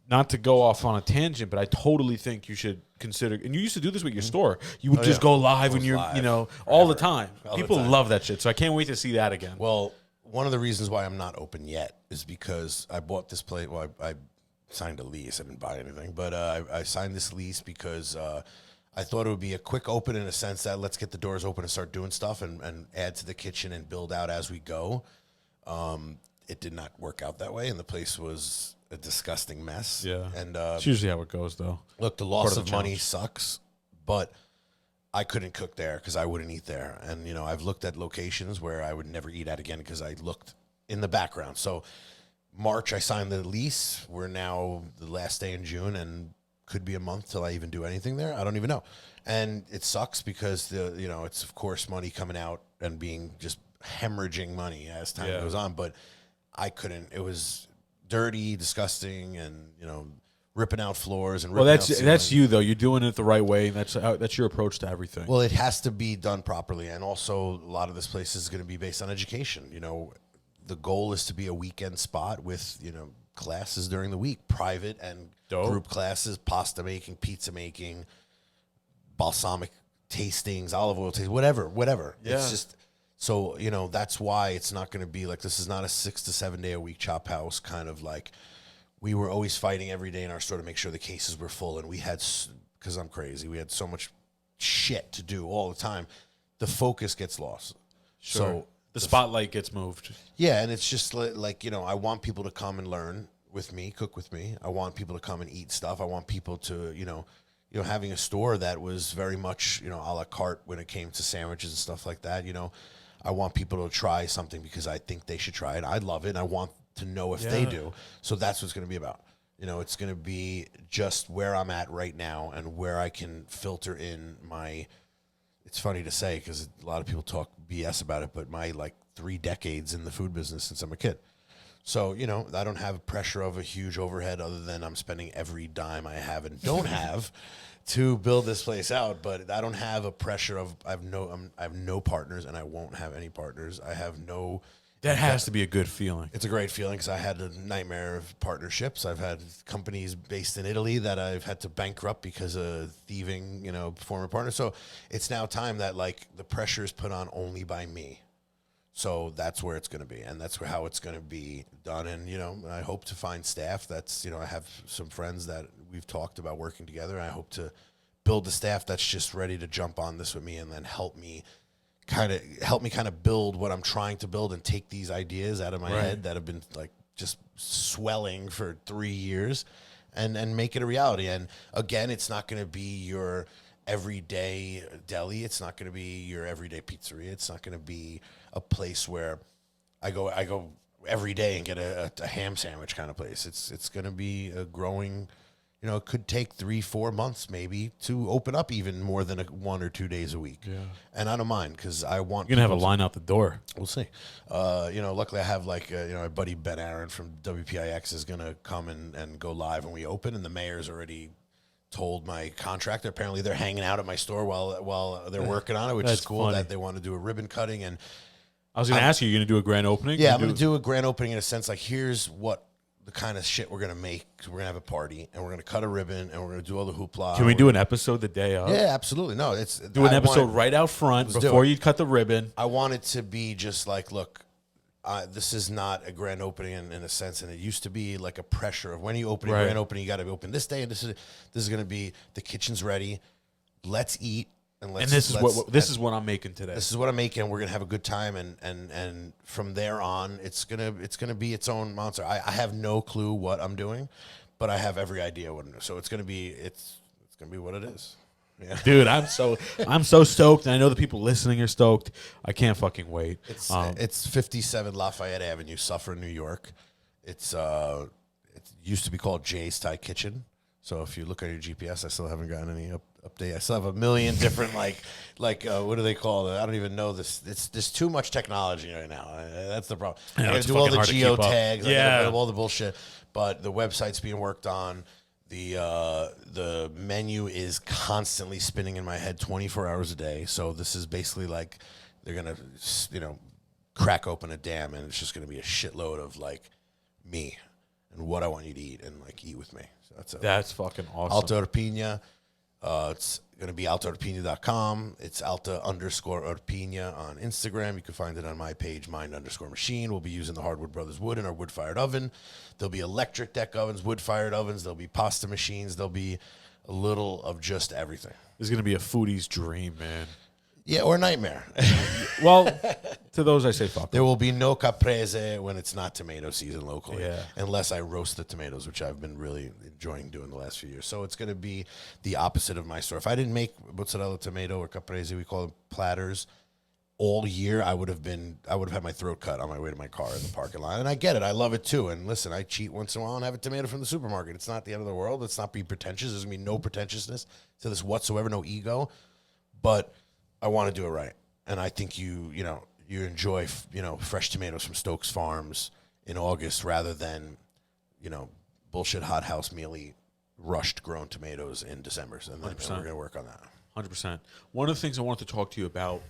B: not to go off on a tangent, but I totally think you should consider. And you used to do this with your store. You would just go live when you're, live, you know, all the time. People love that shit. So I can't wait to see that again.
A: Well, one of the reasons why I'm not open yet is because I bought this place. Well, I signed a lease. I didn't buy anything, but I signed this lease because I thought it would be a quick open in a sense that let's get the doors open and start doing stuff and add to the kitchen and build out as we go. It did not work out that way, and the place was a disgusting mess.
B: Yeah,
A: and
B: it's usually how it goes, though.
A: Look, the loss of money sucks, but I couldn't cook there because I wouldn't eat there. And you know, I've looked at locations where I would never eat at again because I looked in the background. So March, I signed the lease. We're now the last day in June, and could be a month till I even do anything there. I don't even know. And it sucks because it's of course money coming out and being just hemorrhaging money as time goes on. But I couldn't. It was dirty, disgusting, and ripping out floors and ripping
B: that's you though. You're doing it the right way. And that's your approach to everything.
A: Well, it has to be done properly, and also a lot of this place is going to be based on education. The goal is to be a weekend spot with classes during the week, private and group classes, pasta making, pizza making, balsamic tastings, olive oil tastings, whatever. Yeah. It's just So, you know, that's why it's not going to be like, this is not a 6 to 7 day a week chop house kind of like, we were always fighting every day in our store to make sure the cases were full. And we had, because I'm crazy, we had so much shit to do all the time. The focus gets lost.
B: Sure.
A: So
B: the spotlight gets moved.
A: yeah, and it's just like, you know, I want people to come and learn with me, cook with me. I want people to come and eat stuff. I want people to, having a store that was very much, a la carte when it came to sandwiches and stuff like that. I want people to try something because I think they should try it. I love it, and I want to know if they do. So that's what it's going to be about. It's going to be just where I'm at right now and where I can filter in my. It's funny to say because a lot of people talk BS about it, but my 3 decades in the food business since I'm a kid. So, I don't have pressure of a huge overhead other than I'm spending every dime I have and don't have to build this place out. But I don't have a pressure of I have no partners, and I won't have any partners. I have no.
B: That has to be a good feeling.
A: It's a great feeling because I had a nightmare of partnerships. I've had companies based in Italy that I've had to bankrupt because of thieving, former partners. So it's now time that the pressure is put on only by me. So that's where it's going to be, and that's how it's going to be done. And, I hope to find staff that's, I have some friends that we've talked about working together. And I hope to build the staff that's just ready to jump on this with me and then help me kind of build what I'm trying to build and take these ideas out of my head that have been just swelling for 3 years and make it a reality. And again, it's not going to be your everyday deli. It's not going to be your everyday pizzeria. It's not going to be a place where I go every day and get a ham sandwich kind of place. It's going to be a growing, it could take 3-4 months maybe to open up even more than 1 or 2 days a week. Yeah. And I don't mind because I want.
B: You're going to have a line out the door.
A: We'll see. Luckily I have my buddy Ben Aaron from WPIX is going to come and go live when we open, and the mayor's already told my contractor. Apparently they're hanging out at my store while they're working on it, which is cool. Funny. That they want to do a ribbon cutting. And
B: I was going to ask you, you're going to do a grand opening?
A: Yeah, I'm going to do a grand opening in a sense here's what the kind of shit we're going to make. We're going to have a party, and we're going to cut a ribbon, and we're going to do all the hoopla.
B: Can we do an episode the day of?
A: Yeah, absolutely. No,
B: do an episode right out front before you cut the ribbon.
A: I want it to be just look, this is not a grand opening in a sense, and it used to be a pressure of when you open a grand opening, you got to be open this day, and this is going to be the kitchen's ready. Let's eat. And
B: this is what I'm making today.
A: This is what I'm making. We're gonna have a good time, and from there on, it's gonna be its own monster. I have no clue what I'm doing, but I have every idea what I'm doing. So it's gonna be what it is. Yeah.
B: Dude, I'm so stoked, and I know the people listening are stoked. I can't fucking wait.
A: It's 57 Lafayette Avenue, Suffern, New York. It used to be called Jay's Thai Kitchen. So if you look at your GPS, I still haven't gotten any update. I still have a million different what do they call it? I don't even know this. There's too much technology right now. That's the problem. I gotta do all the geo tags. I gotta do all the bullshit. But the website's being worked on. The menu is constantly spinning in my head 24 hours a day. So this is basically they're gonna crack open a dam, and it's just gonna be a shitload of me and what I want you to eat and eat with me. So
B: that's fucking awesome.
A: Alta Urpina. It's going to be altaurpina.com. It's alta_urpina on Instagram. You can find it on my page, mind_machine. We'll be using the Hardwood Brothers wood in our wood-fired oven. There'll be electric deck ovens, wood-fired ovens. There'll be pasta machines. There'll be a little of just everything.
B: This is going to be a foodie's dream, man.
A: Yeah, or nightmare.
B: Well, to those I say fuck.
A: There will be no caprese when it's not tomato season locally, unless I roast the tomatoes, which I've been really enjoying doing the last few years. So it's going to be the opposite of my store. If I didn't make mozzarella tomato or caprese, we call them platters, all year, I would have had my throat cut on my way to my car in the parking lot. And I get it. I love it too. And listen, I cheat once in a while and have a tomato from the supermarket. It's not the end of the world. Let's not be pretentious. There's going to be no pretentiousness to this whatsoever, no ego. But I want to do it right. And I think you enjoy, fresh tomatoes from Stokes Farms in August rather than, bullshit hothouse mealy rushed grown tomatoes in December. So then we're going to work on that.
B: 100%. One of the things I wanted to talk to you about,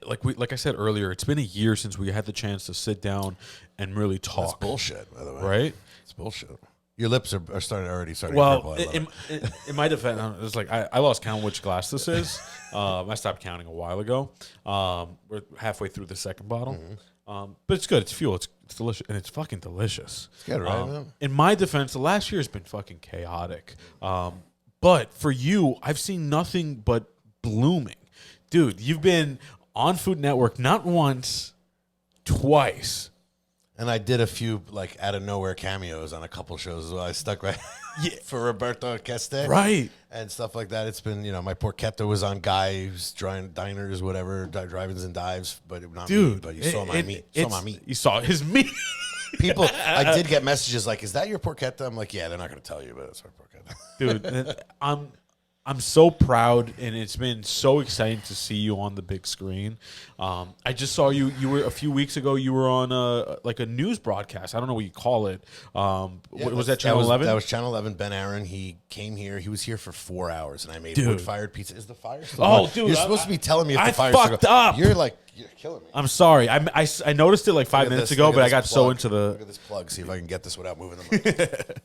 B: like I said earlier, it's been a year since we had the chance to sit down and really talk.
A: That's bullshit, by the way.
B: Right?
A: It's bullshit. Your lips are already starting
B: Well,
A: to purple. I love it.
B: in my defense, it's like I lost count which glass this is. I stopped counting a while ago. We're halfway through the second bottle. But it's good. It's fuel. It's delicious. And it's fucking delicious.
A: It's good, right?
B: In my defense, the last year has been fucking chaotic. But for you, I've seen nothing but blooming. Dude, you've been on Food Network not once, twice.
A: And I did a few like out of nowhere cameos on a couple shows as well. I stuck right for Roberto Queste.
B: Right.
A: And stuff like that. It's been, my porchetta was on Guys, Diners, whatever, drive-ins and dives, but not
B: Dude,
A: me. But you saw my meat. Saw my meat.
B: You saw his meat.
A: People, I did get messages like, is that your porchetta? I'm like, yeah, they're not going to tell you, but it's our porchetta.
B: Dude, I'm so proud, and it's been so exciting to see you on the big screen. I just saw you. You were a few weeks ago. You were on a news broadcast. I don't know what you call it. Was that Channel 11?
A: That was Channel 11. Ben Aaron. He came here. He was here for 4 hours, and I made
B: Dude.
A: wood-fired pizza. Is the fire still
B: Oh,
A: on?
B: dude,
A: You're supposed to be telling me if
B: I
A: the fire's
B: fucked
A: still
B: up.
A: You're killing me.
B: I'm sorry. I noticed it like 5 minutes ago, but I got so into the.
A: Look at this plug. See if I can get this without moving the mic.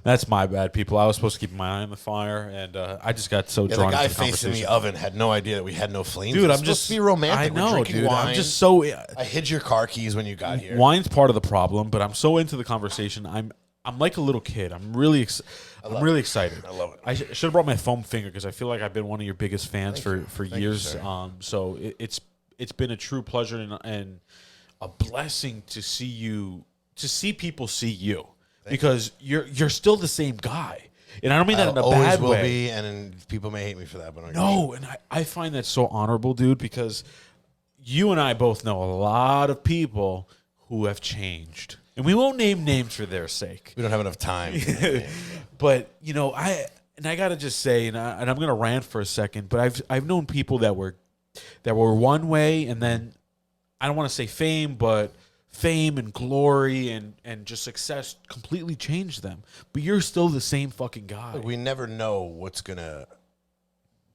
B: That's my bad, people. I was supposed to keep my eye on the fire, and I just got so
A: Yeah,
B: drawn
A: the guy
B: into the
A: facing
B: conversation.
A: the oven had no idea that we had no flames.
B: Dude,
A: It's
B: I'm
A: supposed
B: just
A: to be romantic.
B: I know,
A: We're drinking
B: dude.
A: wine.
B: I'm just so.
A: I hid your car keys when you got here.
B: Wine's part of the problem, but I'm so into the conversation. I'm like a little kid. I'm really excited.
A: I love it.
B: I should have brought my foam finger because I feel like I've been one of your biggest fans for
A: Thank
B: years.
A: you, sir.
B: So it's been a true pleasure and a blessing to see people see you because you're still the same guy. And I don't mean that in a
A: always
B: bad
A: will
B: way.
A: be, and people may hate me for that, but
B: No, and I find that so honorable, dude, because you and I both know a lot of people who have changed. And we won't name names for their sake.
A: we don't have enough time.
B: But, I got to just say, and I'm going to rant for a second, but I've known people that were one way, and then, I don't want to say fame, but fame and glory and just success completely changed them. But you're still the same fucking guy.
A: We never know what's going to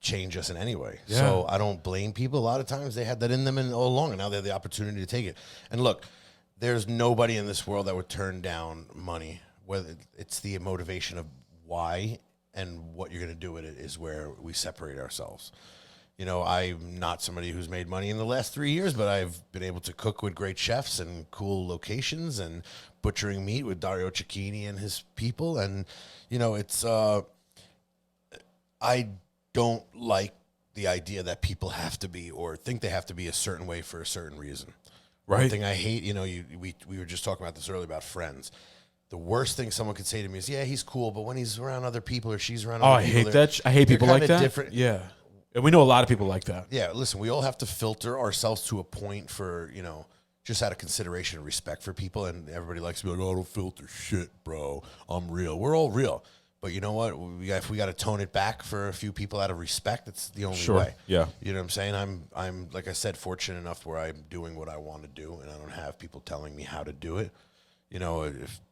A: change us in any way.
B: Yeah.
A: So I don't blame people. A lot of times they had that in them all along, and now they have the opportunity to take it. And look, there's nobody in this world that would turn down money, whether it's the motivation of why and what you're going to do with it is where we separate ourselves. I'm not somebody who's made money in the last 3 years, but I've been able to cook with great chefs and cool locations and butchering meat with Dario Cecchini and his people. And, it's, I don't like the idea that people have to be or think they have to be a certain way for a certain reason.
B: Right.
A: One thing I hate, we were just talking about this earlier about friends. The worst thing someone could say to me is, yeah, he's cool, but when he's around other people or she's around other people.
B: I hate that. I hate people
A: they're
B: like
A: kinda
B: that.
A: different.
B: Yeah. And we know a lot of people like that.
A: Yeah, listen, we all have to filter ourselves to a point for, just out of consideration and respect for people. And everybody likes to be like, oh, don't filter shit, bro. I'm real. We're all real. But you know what? If we got to tone it back for a few people out of respect, it's the only way.
B: Yeah.
A: You know what I'm saying? I'm like I said, fortunate enough where I'm doing what I want to do, and I don't have people telling me how to do it.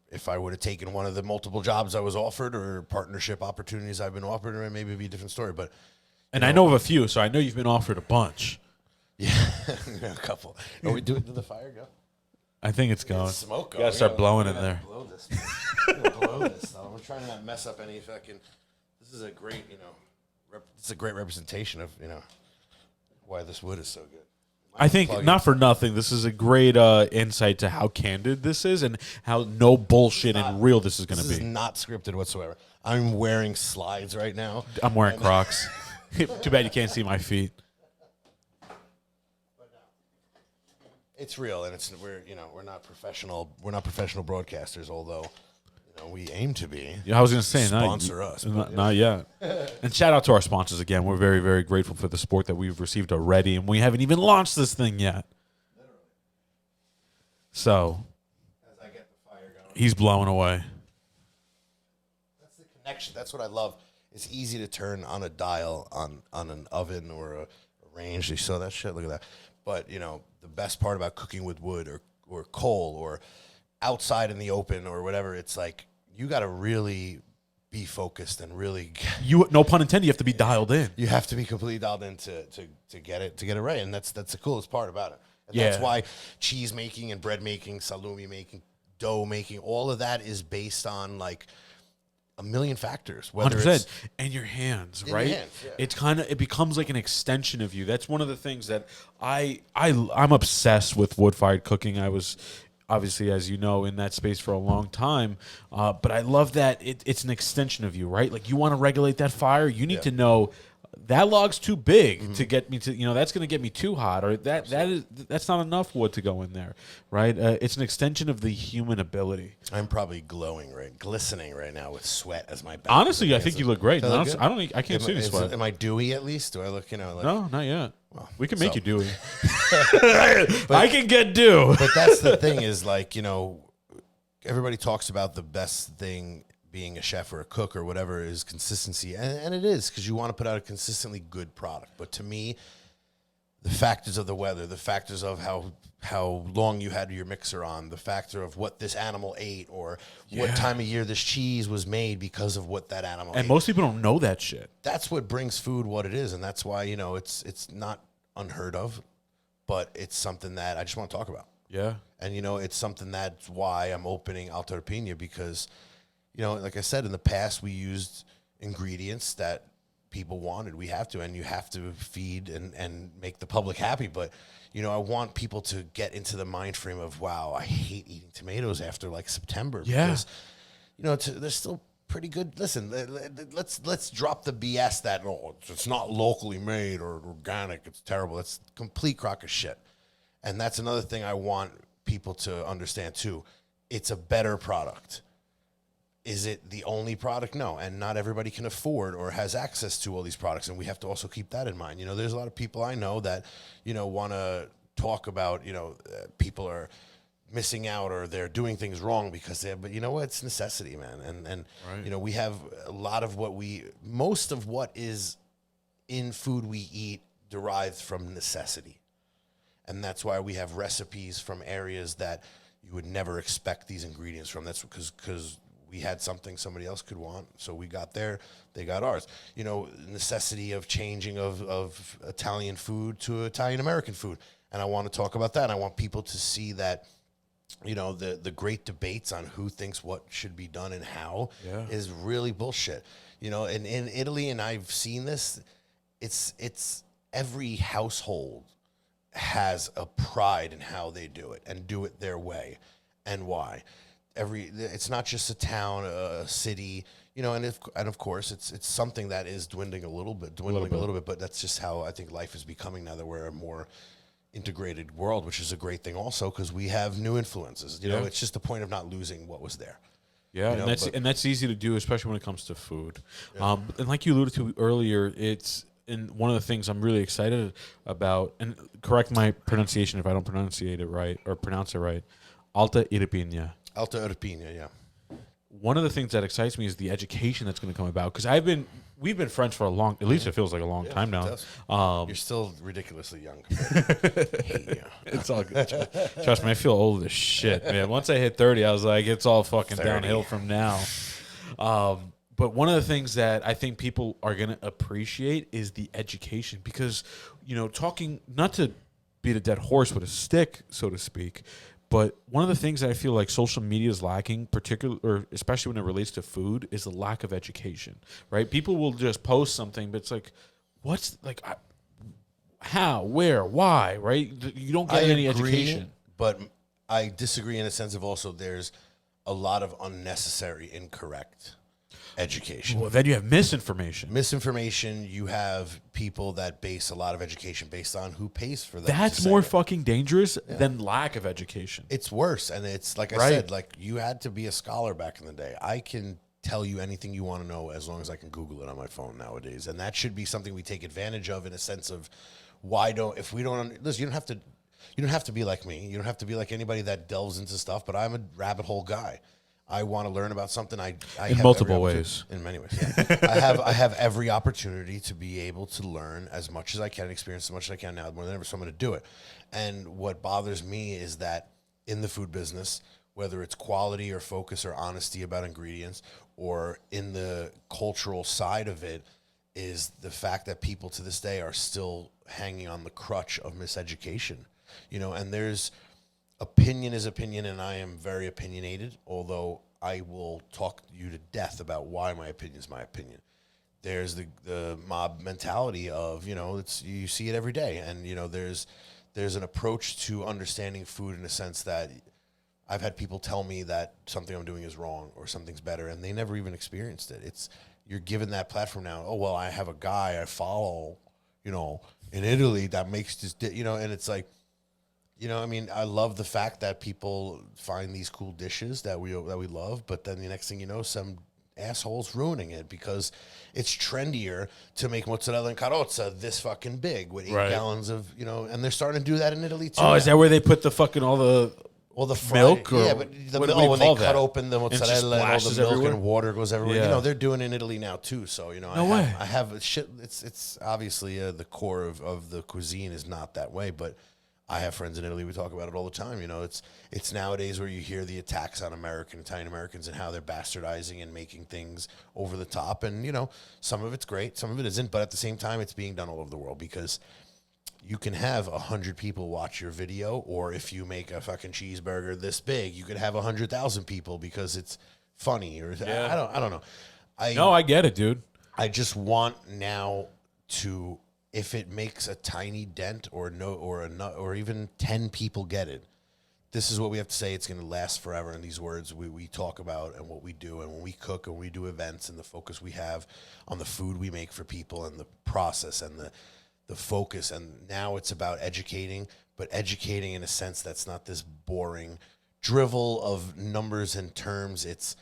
A: If I would have taken one of the multiple jobs I was offered or partnership opportunities I've been offered, or maybe it'd be a different story. But
B: I know of a few, so I know you've been offered a bunch.
A: yeah, a couple. Are we doing? Did the fire go?
B: I think it's going.
A: Smoke.
B: You gotta start blowing in there.
A: Blow this. Blow this stuff. I'm trying to not mess up any fucking. This is a great, it's a great representation of why this wood is so good.
B: I think not for nothing. This is a great insight to how candid this is and how no bullshit and real this is going to
A: This is
B: be.
A: not scripted whatsoever. I'm wearing slides right now.
B: I'm wearing Crocs. Too bad you can't see my feet.
A: It's real, and we're not professional. We're not professional broadcasters, although we aim to be.
B: Yeah, I was going to say,
A: Sponsor us, but,
B: Not yet. And shout out to our sponsors again. We're very, very grateful for the support that we've received already, and we haven't even launched this thing yet.
A: Literally.
B: So
A: As I get the fire going,
B: he's blowing away.
A: that's the connection. That's what I love. It's easy to turn on a dial on an oven or a range. You saw that shit? Look at that. But, the best part about cooking with wood or coal or outside in the open or whatever, it's like you got to really be focused and really
B: No pun intended, you have to be dialed in.
A: you have to be completely dialed in to get it right. And that's the coolest part about it. And
B: Yeah.
A: that's why cheese making and bread making, salumi making, dough making, all of that is based on like a million factors. Whether
B: 100%.
A: it's
B: And your hands,
A: in
B: right?
A: your hands, yeah.
B: It's kind of, it becomes like an extension of you. That's one of the things that I'm obsessed with wood-fired cooking. I was obviously, as you know, in that space for a long time. But I love that it's an extension of you, right? Like you want to regulate that fire, you need to know that log's too big to get me to, that's going to get me too hot, or that's not enough wood to go in there, right? It's an extension of the human ability.
A: I'm probably glistening right now with sweat as my back.
B: Honestly, I think you look great.
A: Do I look
B: I
A: good?
B: I can't see any sweat.
A: Am I dewy at least? Do I look, like,
B: No, not yet.
A: Well,
B: We can make
A: so-
B: you dewy. I can get dew.
A: But that's the thing is like, everybody talks about the best thing being a chef or a cook or whatever is consistency. And it is, because you want to put out a consistently good product. But to me, the factors of the weather, the factors of how long you had your mixer on, the factor of what this animal ate, or what time of year this cheese was made because of what that animal ate.
B: And most people don't know that shit.
A: That's what brings food what it is. And that's why, it's not unheard of, but it's something that I just want to talk about.
B: Yeah.
A: And, it's something that's why I'm opening Alta Pina, because, like I said, in the past, we used ingredients that people wanted. We have to, and you have to feed and make the public happy. But, I want people to get into the mind frame of, wow, I hate eating tomatoes after like September.
B: Yeah.
A: Because, they're still pretty good. Listen, let's drop the BS that, it's not locally made or organic. It's terrible. That's a complete crock of shit. And that's another thing I want people to understand too. It's a better product. Is it the only product? No. And not everybody can afford or has access to all these products. And we have to also keep that in mind. There's a lot of people I know that, want to talk about, people are missing out or they're doing things wrong because but you know what? It's necessity, man. And
B: Right.
A: We have a lot of most of what is in food we eat derived from necessity. And that's why we have recipes from areas that you would never expect these ingredients from. That's because we had something somebody else could want. So we got there, they got ours. Necessity of changing of Italian food to Italian-American food. And I want to talk about that. And I want people to see that, the great debates on who thinks what should be done and how is really bullshit. In Italy, and I've seen this, it's every household has a pride in how they do it and do it their way and why. It's not just a town, a city, and of course it's something that is dwindling a little bit, but that's just how I think life is becoming now that we're a more integrated world, which is a great thing also because we have new influences. It's just the point of not losing what was there.
B: Yeah, and that's easy to do, especially when it comes to food. Yeah. And like you alluded to earlier, and one of the things I'm really excited about, and correct my pronunciation if I don't pronounce it right, Alta Irpina.
A: Alta Irpina, yeah.
B: One of the things that excites me is the education that's going to come about, because we've been friends for at least it feels like a long time now.
A: You're still ridiculously young. Hate you.
B: It's all good. Trust me, I feel old as shit, man. Once I hit 30, I was like, it's all fucking
A: 30.
B: downhill from now. But one of the things that I think people are going to appreciate is the education, because, talking, not to beat a dead horse with a stick, so to speak, but one of the things that I feel like social media is lacking, especially when it relates to food, is the lack of education, right? People will just post something, but it's like, how, where, why, right? You don't get any education.
A: But I disagree in a sense of also there's a lot of unnecessary, incorrect education.
B: Well, then you have misinformation.
A: You have people that base a lot of education based on who pays for them.
B: That's more fucking dangerous than lack of education.
A: It's worse. And it's like I said, like you had to be a scholar back in the day. I can tell you anything you want to know as long as I can Google it on my phone nowadays. And that should be something we take advantage of in a sense of listen, you don't have to be like me. You don't have to be like anybody that delves into stuff, but I'm a rabbit hole guy. I want to learn about something. I
B: in multiple ways.
A: In many ways. Yeah. I have every opportunity to be able to learn as much as I can, experience as much as I can now, more than ever, so I'm going to do it. And what bothers me is that in the food business, whether it's quality or focus or honesty about ingredients, or in the cultural side of it, is the fact that people to this day are still hanging on the crutch of miseducation. And there's opinion is opinion, and I am very opinionated, although I will talk you to death about why my opinion is my opinion. There's the mob mentality of, it's, you see it every day. And, there's an approach to understanding food in a sense that I've had people tell me that something I'm doing is wrong or something's better, and they never even experienced it. You're given that platform now. Oh, well, I have a guy I follow, in Italy that makes this, and it's like, I love the fact that people find these cool dishes that we love, but then the next thing you know, some assholes ruining it because it's trendier to make mozzarella and carrozza this fucking big with 8 gallons of, and they're starting to do that in Italy too.
B: Oh, is that where they put the fucking all the milk?
A: Yeah, but when they cut open the mozzarella and all the milk
B: everywhere?
A: And water goes everywhere.
B: Yeah.
A: They're doing it in Italy now too. So I have shit. It's obviously the core of the cuisine is not that way, but I have friends in Italy. We talk about it all the time. It's nowadays where you hear the attacks on Italian Americans, and how they're bastardizing and making things over the top. And some of it's great, some of it isn't. But at the same time, it's being done all over the world because you can have 100 people watch your video, or if you make a fucking cheeseburger this big, you could have 100,000 people because it's funny. Or I don't know.
B: I get it, dude.
A: I just want now to. If it makes a tiny dent or even 10 people get it, this is what we have to say. It's going to last forever. And these words we talk about and what we do, and when we cook and we do events, and the focus we have on the food we make for people and the process and the focus. And now it's about educating, but educating in a sense that's not this boring drivel of numbers and terms. It's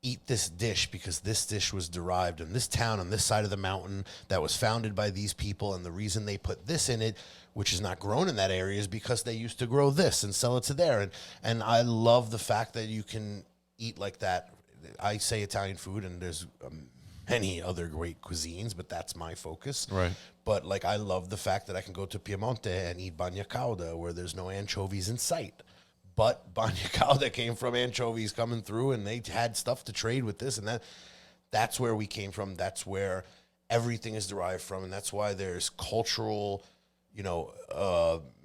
A: eat this dish because this dish was derived in this town on this side of the mountain that was founded by these people, and the reason they put this in it, which is not grown in that area, is because they used to grow this and sell it to there. And I love the fact that you can eat like that. I say Italian food, and there's many other great cuisines, but that's my focus.
B: Right.
A: But I love the fact that I can go to Piemonte and eat bagna cauda where there's no anchovies in sight. But bagna cauda came from anchovies coming through, and they had stuff to trade with this and that. That's where we came from. That's where everything is derived from, and that's why there's cultural,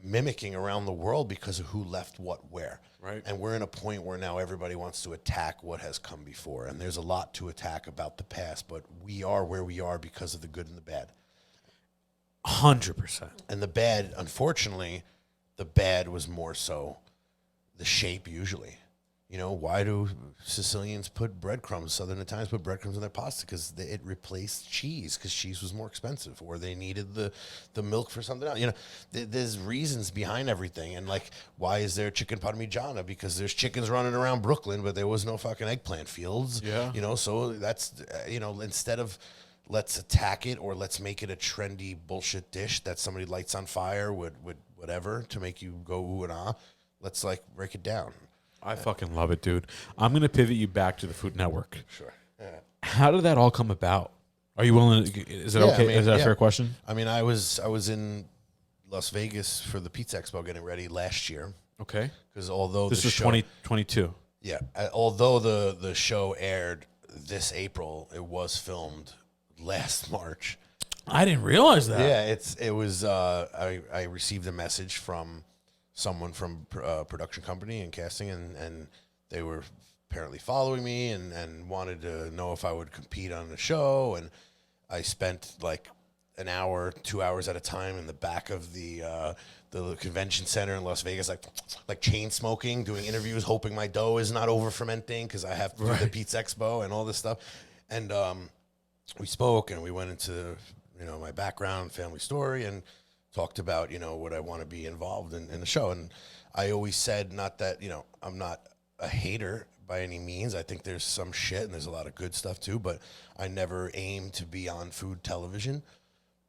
A: mimicking around the world because of who left what where.
B: Right.
A: And we're in a point where now everybody wants to attack what has come before, and there's a lot to attack about the past, but we are where we are because of the good and the bad.
B: 100%.
A: And the bad, unfortunately, the bad was more so the shape usually. Why do Sicilians put breadcrumbs, Southern Italians put breadcrumbs in their pasta? Because it replaced cheese, because cheese was more expensive, or they needed the milk for something else. There's reasons behind everything. And why is there chicken parmigiana? Because there's chickens running around Brooklyn, but there was no fucking eggplant fields.
B: Yeah.
A: So that's, instead of let's attack it or let's make it a trendy bullshit dish that somebody lights on fire with whatever to make you go ooh and ah, let's break it down.
B: I fucking love it, dude. I'm going to pivot you back to the Food Network.
A: Sure. Yeah.
B: How did that all come about? Are you willing to, is it okay? Is that a fair question?
A: I was in Las Vegas for the Pizza Expo getting ready last year.
B: Okay.
A: Because although
B: this was 2022.
A: Yeah. Although the show aired this April, it was filmed last March.
B: I didn't realize that.
A: Yeah, it was. I received a message from someone from a production company and casting, and they were apparently following me and wanted to know if I would compete on the show. And I spent an hour, 2 hours at a time in the back of the convention center in Las Vegas, like chain smoking, doing interviews, hoping my dough is not over fermenting because I have to do the Pizza Expo and all this stuff. And we spoke and we went into my background, family story, and talked about, what I want to be involved in the show. And I always said, not that, I'm not a hater by any means. I think there's some shit and there's a lot of good stuff too, but I never aimed to be on food television.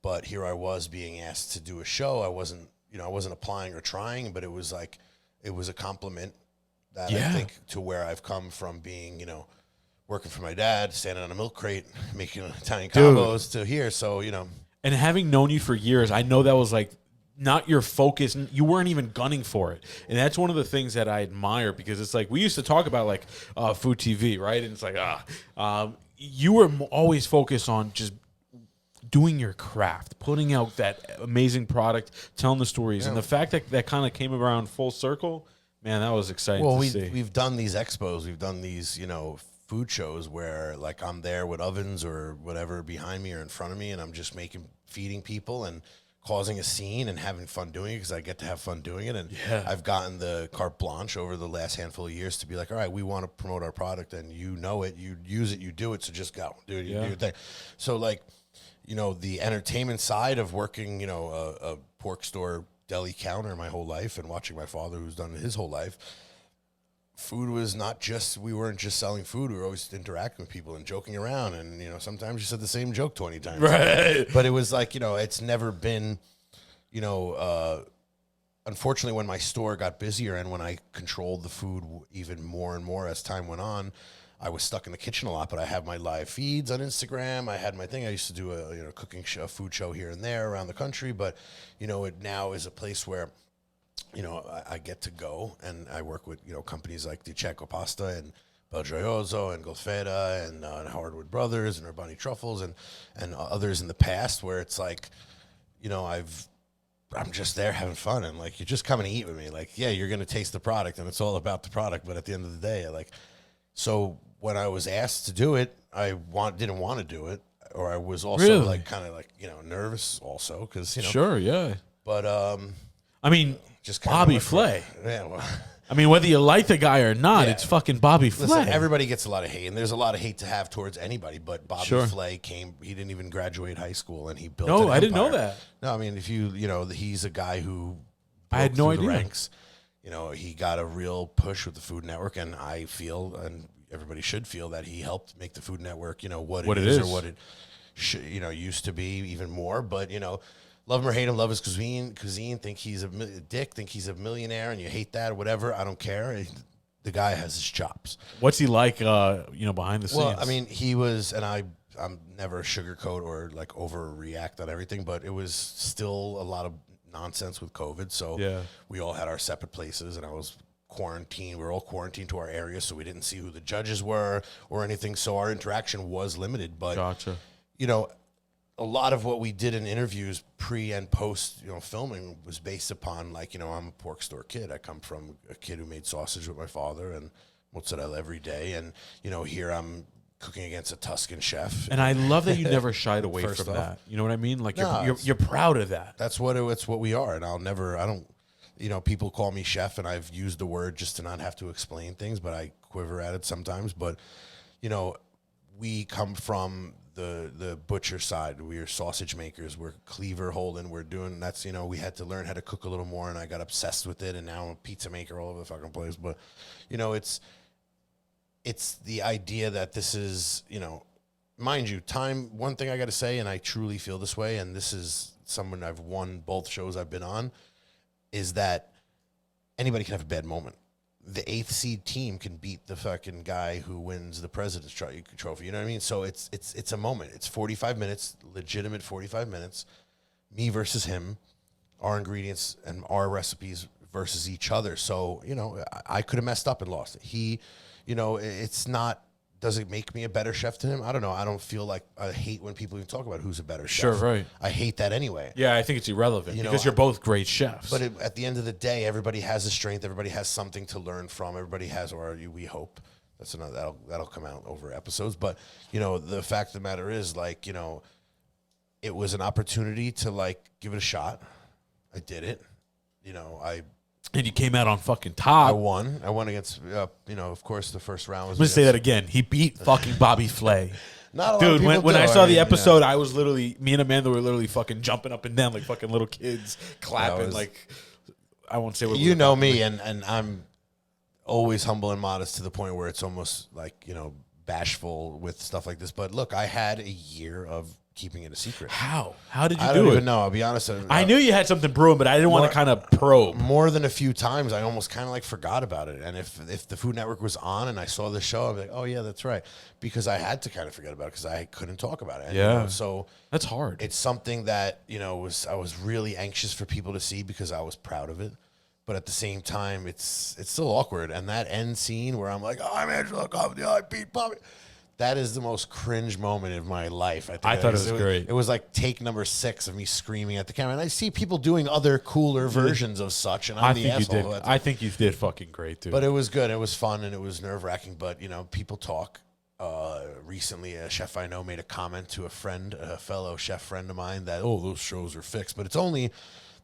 A: But here I was being asked to do a show. I wasn't applying or trying, but it was a compliment that I think to where I've come from being, working for my dad, standing on a milk crate, making Italian combos to here. So,
B: And having known you for years, I know that was not your focus. You weren't even gunning for it. And that's one of the things that I admire, because it's we used to talk about food TV, right? And it's you were always focused on just doing your craft, putting out that amazing product, telling the stories. Yeah. And the fact that kind of came around full circle, Man, that was exciting
A: Well,
B: to see.
A: we've done these expos, we've done these, food shows where like I'm there with ovens or whatever behind me or in front of me, and I'm just feeding people and causing a scene and having fun doing it because I get to have fun doing it. And I've gotten the carte blanche over the last handful of years to be like, all right, we want to promote our product, and you know it, you use it, you do it, so just go, do it, you do your thing. So like, the entertainment side of working, a pork store deli counter my whole life and watching my father, who's done it his whole life. Food was not just, we weren't just selling food. We were always interacting with people and joking around. And, sometimes you said the same joke 20 times.
B: Right.
A: But it was like, it's never been, unfortunately, when my store got busier and when I controlled the food even more and more as time went on, I was stuck in the kitchen a lot. But I have my live feeds on Instagram. I had my thing. I used to do a cooking show, food show here and there around the country. But, it now is a place where, I get to go and I work with, companies like the Checo Pasta and Belgioioso and Golfeta and Howardwood Brothers and Urbani Truffles and others in the past where it's like, I'm just there having fun and like, you're just coming to eat with me. Like, yeah, you're going to taste the product and it's all about the product. But at the end of the day, so when I was asked to do it, didn't want to do it. Or I was also nervous also because,
B: Sure, yeah.
A: But,
B: I mean,
A: just
B: Bobby Flay.
A: Yeah, well,
B: I mean, whether you like the guy or not, it's fucking Bobby Flay.
A: listen, everybody gets a lot of hate, and there's a lot of hate to have towards anybody. But Bobby Flay he didn't even graduate high school, and he built.
B: No,
A: an
B: I didn't know
A: empire.
B: that.
A: No, I mean, if he's a guy who
B: I had no idea.
A: Ranks. He got a real push with the Food Network, and I feel, and everybody should feel, that he helped make the Food Network, what it is, or what it used to be, even more. But love him or hate him, love his cuisine, think he's a dick, think he's a millionaire, and you hate that or whatever. I don't care. The guy has his chops.
B: What's he like, behind the scenes?
A: Well, I mean, he was, and I'm never sugarcoat or like overreact on everything, but it was still a lot of nonsense with COVID. So we all had our separate places, and I was quarantined. We were all quarantined to our area, so we didn't see who the judges were or anything. So our interaction was limited. But
B: gotcha.
A: A lot of what we did in interviews pre and post, filming was based upon I'm a pork store kid. I come from a kid who made sausage with my father and mozzarella every day. And, here I'm cooking against a Tuscan chef.
B: And I love that you never shied away from that. You know what I mean? Like you're proud of that.
A: That's it's what we are. And people call me chef, and I've used the word just to not have to explain things, but I quiver at it sometimes. But, we come from the butcher side. We're sausage makers. We're cleaver holding. We're doing we had to learn how to cook a little more, and I got obsessed with it. And now I'm a pizza maker all over the fucking place. But it's the idea that this is mind you, one thing I got to say, and I truly feel this way, and this is someone I've won both shows I've been on, is that anybody can have a bad moment. The 8th seed team can beat the fucking guy who wins the President's Trophy. You know what I mean? So it's a moment. It's 45 minutes, legitimate 45 minutes, me versus him, our ingredients and our recipes versus each other. So, I could have messed up and lost it. He, it's not, does it make me a better chef to him? I don't know. I don't feel like, I hate when people even talk about who's a better chef.
B: Sure, right.
A: I hate that anyway.
B: Yeah, I think it's irrelevant because you're both great chefs.
A: But at the end of the day, everybody has a strength. Everybody has something to learn from. Everybody has, or we hope. That's another, that'll come out over episodes. But, the fact of the matter is, it was an opportunity to, give it a shot. I did it.
B: And you came out on fucking top.
A: I won against, of course, the first round was.
B: I'm going to say that again. He beat fucking Bobby Flay.
A: Not a lot
B: Dude,
A: of people
B: when
A: do.
B: I saw the episode, I was literally, me and Amanda were literally fucking jumping up and down like fucking little kids, clapping. I won't say what
A: you know me, and I'm always humble and modest to the point where it's almost bashful with stuff like this. But look, I had a year of keeping it a secret.
B: How did you do it?
A: I don't even know. I'll be honest.
B: I knew you had something brewing, but I didn't want to kind of probe.
A: More than a few times, I almost kind of forgot about it. And if the Food Network was on and I saw the show, I'd be like, oh yeah, that's right, because I had to kind of forget about it because I couldn't talk about it. And, so
B: that's hard.
A: It's something that I was really anxious for people to see because I was proud of it. But at the same time, it's still awkward. And that end scene where I'm like, oh, I'm Angelo Competiello, I beat Bobby. that is the most cringe moment of my life.
B: I thought it was great.
A: It was like take number 6 of me screaming at the camera. And I see people doing other cooler versions of such, and I'm the asshole.
B: You did. I think you did fucking great, dude.
A: But it was good. It was fun, and it was nerve-wracking. But, you know, people talk. Recently, a chef I know made a comment to a fellow chef friend of mine that, oh, those shows are fixed. But it's only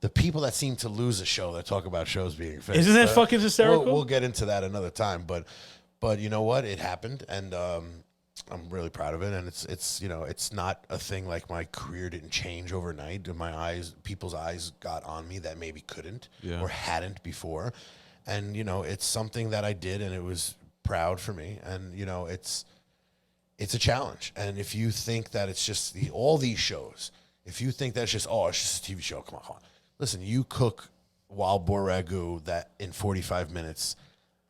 A: the people that seem to lose a show that talk about shows being fixed.
B: Isn't that fucking hysterical?
A: We'll get into that another time. But you know what? It happened, and I'm really proud of it. And it's you know, it's not a thing like my career didn't change overnight. People's eyes got on me that maybe couldn't or hadn't before. And, you know, it's something that I did, and it was proud for me. And, you know, it's a challenge. And if you think that it's just all these shows, if you think that's just, oh, it's just a TV show, come on. Listen, you cook wild boar ragu that in 45 minutes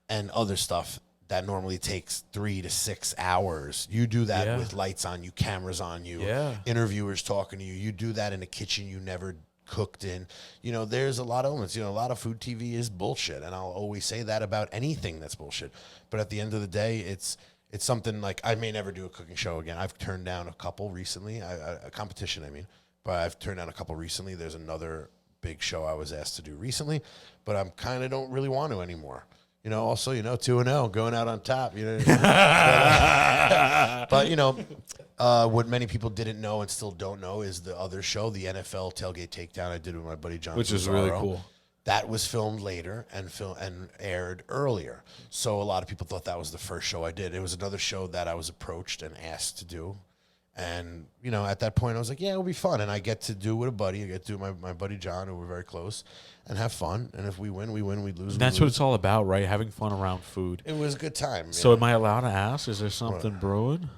A: and other stuff that normally takes 3 to 6 hours. You do that with lights on you, cameras on you, interviewers talking to you. You do that in a kitchen you never cooked in. You know, there's a lot of elements. You know, a lot of food TV is bullshit, and I'll always say that about anything that's bullshit. But at the end of the day, it's something like I may never do a cooking show again. I've turned down a couple recently, a competition, I mean, but I've turned down a couple recently. There's another big show I was asked to do recently, but I'm kind of don't really want to anymore. You know, also, you know, 2-0, going out on top. You know, but you know, what many people didn't know and still don't know is the other show, the NFL Tailgate Takedown, I did with my buddy John,
B: which is really cool.
A: That was filmed later and aired earlier. So a lot of people thought that was the first show I did. It was another show that I was approached and asked to do. And, you know, at that point I was like, yeah, it'll be fun. And I get to do with a buddy. I get to do with my buddy John, who we're very close, and have fun. And if we win, we win. We lose,
B: That's what it's all about, right? Having fun around food.
A: It was a good time.
B: So am I allowed to ask? Is there something brewing?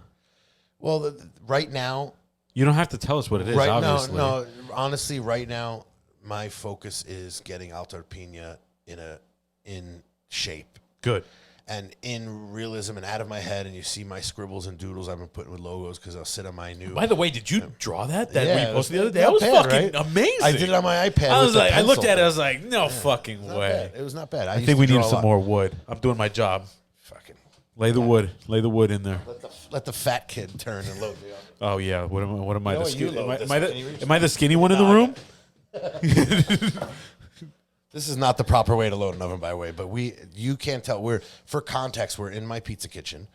A: Well, right now.
B: You don't have to tell us what it is, obviously.
A: No, honestly, right now, my focus is getting Alta Pina in shape.
B: Good.
A: And in realism and out of my head, and you see my scribbles and doodles I've been putting with logos because I'll sit on my new.
B: By the way, did you draw that we posted the other day?
A: That
B: was
A: bad,
B: fucking
A: right?
B: amazing.
A: I did it on my iPad.
B: I looked at it. I was like, no fucking way.
A: It was not bad.
B: I think we need some more wood. I'm doing my job.
A: Fucking
B: lay the wood. Lay the wood in there.
A: Let the fat kid turn and load me up.
B: Oh yeah. What am I?
A: Am
B: I the skinny one in the room?
A: This is not the proper way to load an oven, by the way, but you can't tell. For context, we're in my pizza kitchen.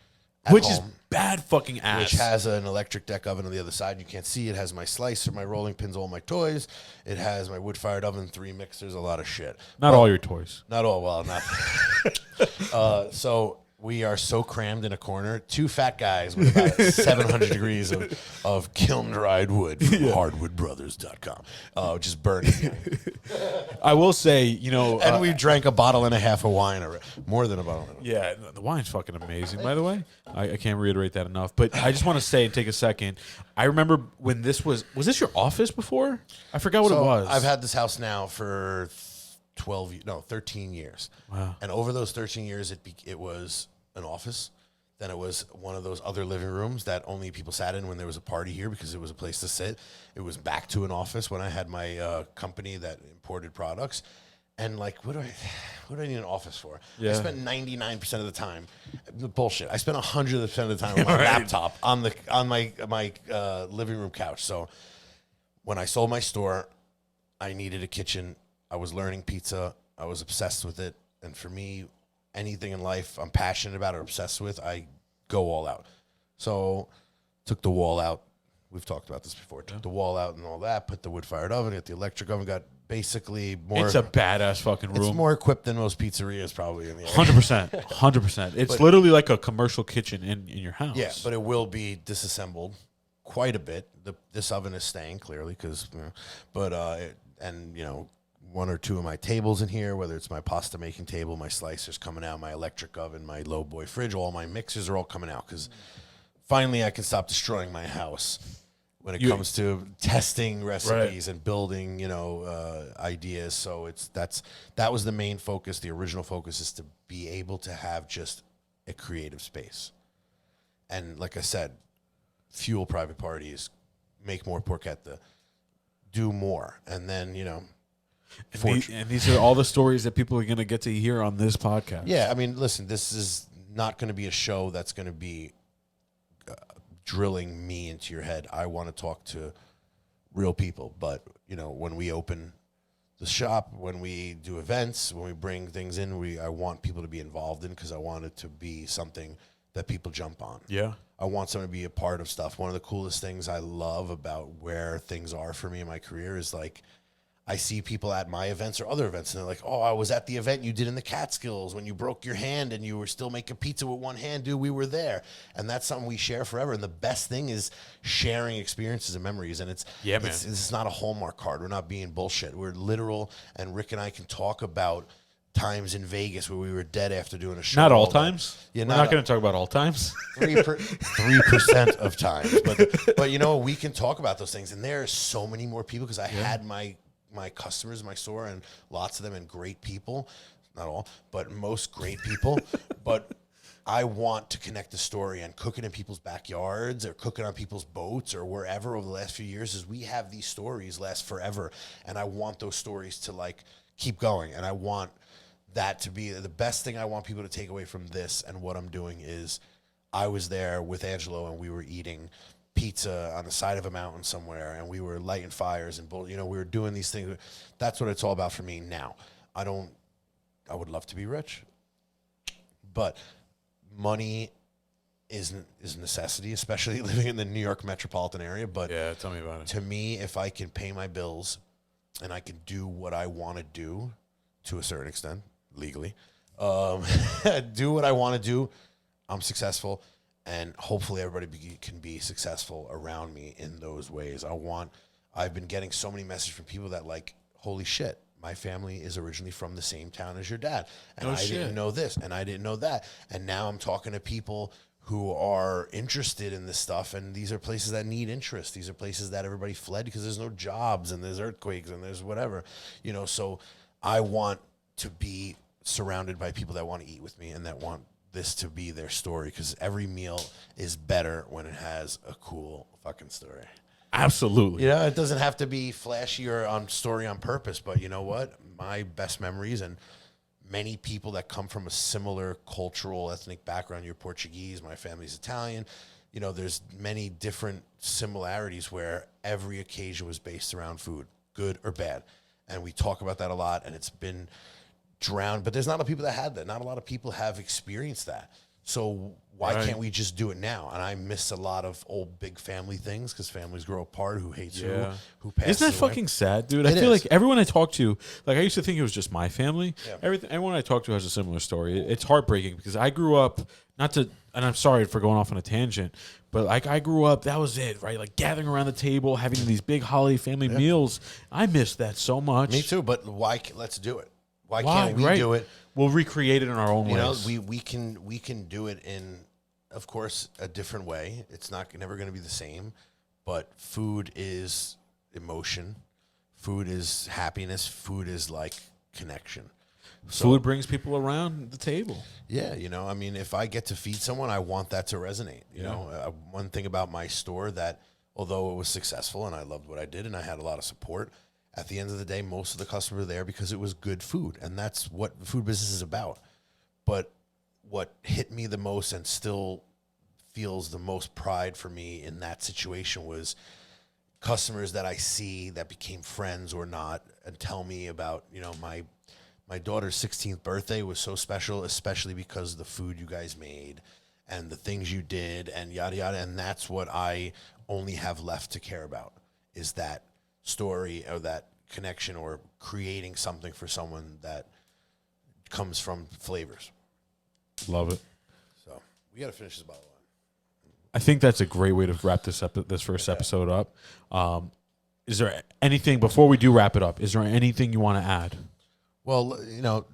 B: Which is bad fucking ass.
A: Which has an electric deck oven on the other side. You can't see. It has my slicer, my rolling pins, all my toys. It has my wood-fired oven, 3 mixers, a lot of shit.
B: Not all your toys.
A: Not all. Well, not. So we are so crammed in a corner. 2 fat guys with about 700 degrees of kiln-dried wood from hardwoodbrothers.com. Just burning.
B: I will say, you know...
A: And we drank a bottle and a half of wine, or more than a bottle.
B: Yeah, the wine's fucking amazing, by the way. I can't reiterate that enough. But I just want to say and take a second. I remember when this was this your office before? I forgot what it was.
A: I've had this house now for 13 years.
B: Wow.
A: And over those 13 years, it was an office. Then it was one of those other living rooms that only people sat in when there was a party here because it was a place to sit. It was back to an office when I had my company that imported products. And like, what do I need an office for?
B: Yeah.
A: I spent 99% of the time, bullshit. I spent 100% of the time on my laptop on my living room couch. So when I sold my store, I needed a kitchen. I was learning pizza. I was obsessed with it. And for me, anything in life I'm passionate about or obsessed with, I go all out. So took the wall out. We've talked about this before. Took the wall out and all that. Put the wood-fired oven. Got the electric oven. Got basically more.
B: It's a badass fucking room.
A: It's more equipped than most pizzerias probably in the area.
B: 100%. It's literally like a commercial kitchen in your house.
A: Yeah, but it will be disassembled quite a bit. This oven is staying clearly because, and you know, 1 or 2 of my tables in here, whether it's my pasta making table, my slicers coming out, my electric oven, my low boy fridge, all my mixers are all coming out because finally I can stop destroying my house when it comes to testing recipes and building, you know, ideas. So that was the main focus. The original focus is to be able to have just a creative space. And like I said, fuel private parties, make more porchetta, do more. And then, you know,
B: and these are all the stories that people are going to get to hear on this podcast.
A: Yeah, I mean, listen, this is not going to be a show that's going to be drilling me into your head. I want to talk to real people. But, you know, when we open the shop, when we do events, when we bring things in, I want people to be involved in, because I want it to be something that people jump on.
B: Yeah.
A: I want someone to be a part of stuff. One of the coolest things I love about where things are for me in my career is like, I see people at my events or other events, and they're like, oh, I was at the event you did in the Catskills when you broke your hand and you were still making pizza with one hand, dude. We were there. And that's something we share forever. And the best thing is sharing experiences and memories. And it's not a Hallmark card. We're not being bullshit. We're literal. And Rick and I can talk about times in Vegas where we were dead after doing a show.
B: Not all times.
A: Yeah,
B: we're not going to talk about all times.
A: 3% of times. But you know, we can talk about those things. And there are so many more people, because I had my customers in my store, and lots of them, and great people, not all, but most great people. But I want to connect the story, and cooking in people's backyards or cooking on people's boats or wherever over the last few years is we have these stories last forever. And I want those stories to like keep going. And I want that to be the best thing I want people to take away from this. And what I'm doing is I was there with Angelo, and we were eating pizza on the side of a mountain somewhere, and we were lighting fires, and we were doing these things. That's what it's all about for me now. I would love to be rich, but money is a necessity, especially living in the New York metropolitan area. But
B: yeah, tell me about it.
A: To me, if I can pay my bills and I can do what I want to do to a certain extent legally, do what I want to do, I'm successful. And hopefully everybody can be successful around me in those ways. I've been getting so many messages from people that like, holy shit, my family is originally from the same town as your dad. And didn't know this, and I didn't know that. And now I'm talking to people who are interested in this stuff. And these are places that need interest. These are places that everybody fled because there's no jobs, and there's earthquakes, and there's whatever, you know. So I want to be surrounded by people that want to eat with me and that want this to be their story, because every meal is better when it has a cool fucking story.
B: Absolutely.
A: You know, it doesn't have to be flashy or on story on purpose, but you know what? My best memories, and many people that come from a similar cultural, ethnic background. You're Portuguese, my family's Italian. You know, there's many different similarities where every occasion was based around food, good or bad. And we talk about that a lot, and it's been drowned, but there's not a lot of people that had that. Not a lot of people have experienced that. So why can't we just do it now? And I miss a lot of old big family things, because families grow apart. Who hates who passes
B: Isn't that
A: away.
B: fucking sad, dude? I feel like everyone I talk to, like I used to think it was just my family. Yeah. Everyone I talk to has a similar story. It's heartbreaking, because I grew up, and I'm sorry for going off on a tangent, but like I grew up, that was it, right? Like gathering around the table, having these big holiday family meals. I miss that so much.
A: Me too, but let's do it. Why can't we do it?
B: We'll recreate it in our own ways.
A: You know, we can do it in, of course, a different way. It's never going to be the same, but food is emotion. Food is happiness. Food is like connection. So,
B: food brings people around the table.
A: Yeah, you know, I mean, if I get to feed someone, I want that to resonate. You know, one thing about my store that, although it was successful and I loved what I did and I had a lot of support, at the end of the day, most of the customers were there because it was good food, and that's what the food business is about. But what hit me the most, and still feels the most pride for me in that situation, was customers that I see that became friends or not, and tell me about, you know, my daughter's 16th birthday was so special, especially because of the food you guys made and the things you did and yada yada. And that's what I only have left to care about, is that story or that connection, or creating something for someone that comes from flavors.
B: Love it.
A: So we got to finish this bottle of wine.
B: I think that's a great way to wrap this first episode up. Is there anything, before we do wrap it up, is there anything you want to add?
A: Well, you know,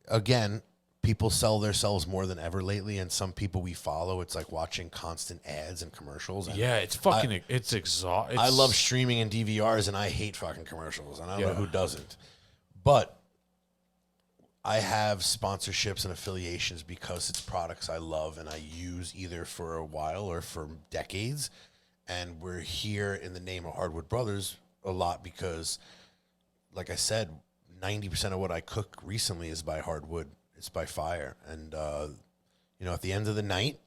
A: again, people sell themselves more than ever lately, and some people we follow, it's like watching constant ads and commercials. And
B: yeah, it's fucking, it's exhausting.
A: I love streaming and DVRs, and I hate fucking commercials, and I don't know who doesn't. But I have sponsorships and affiliations because it's products I love and I use either for a while or for decades. And we're here in the name of Hardwood Brothers a lot because, like I said, 90% of what I cook recently is by hardwood. It's by fire. And, you know, at the end of the night,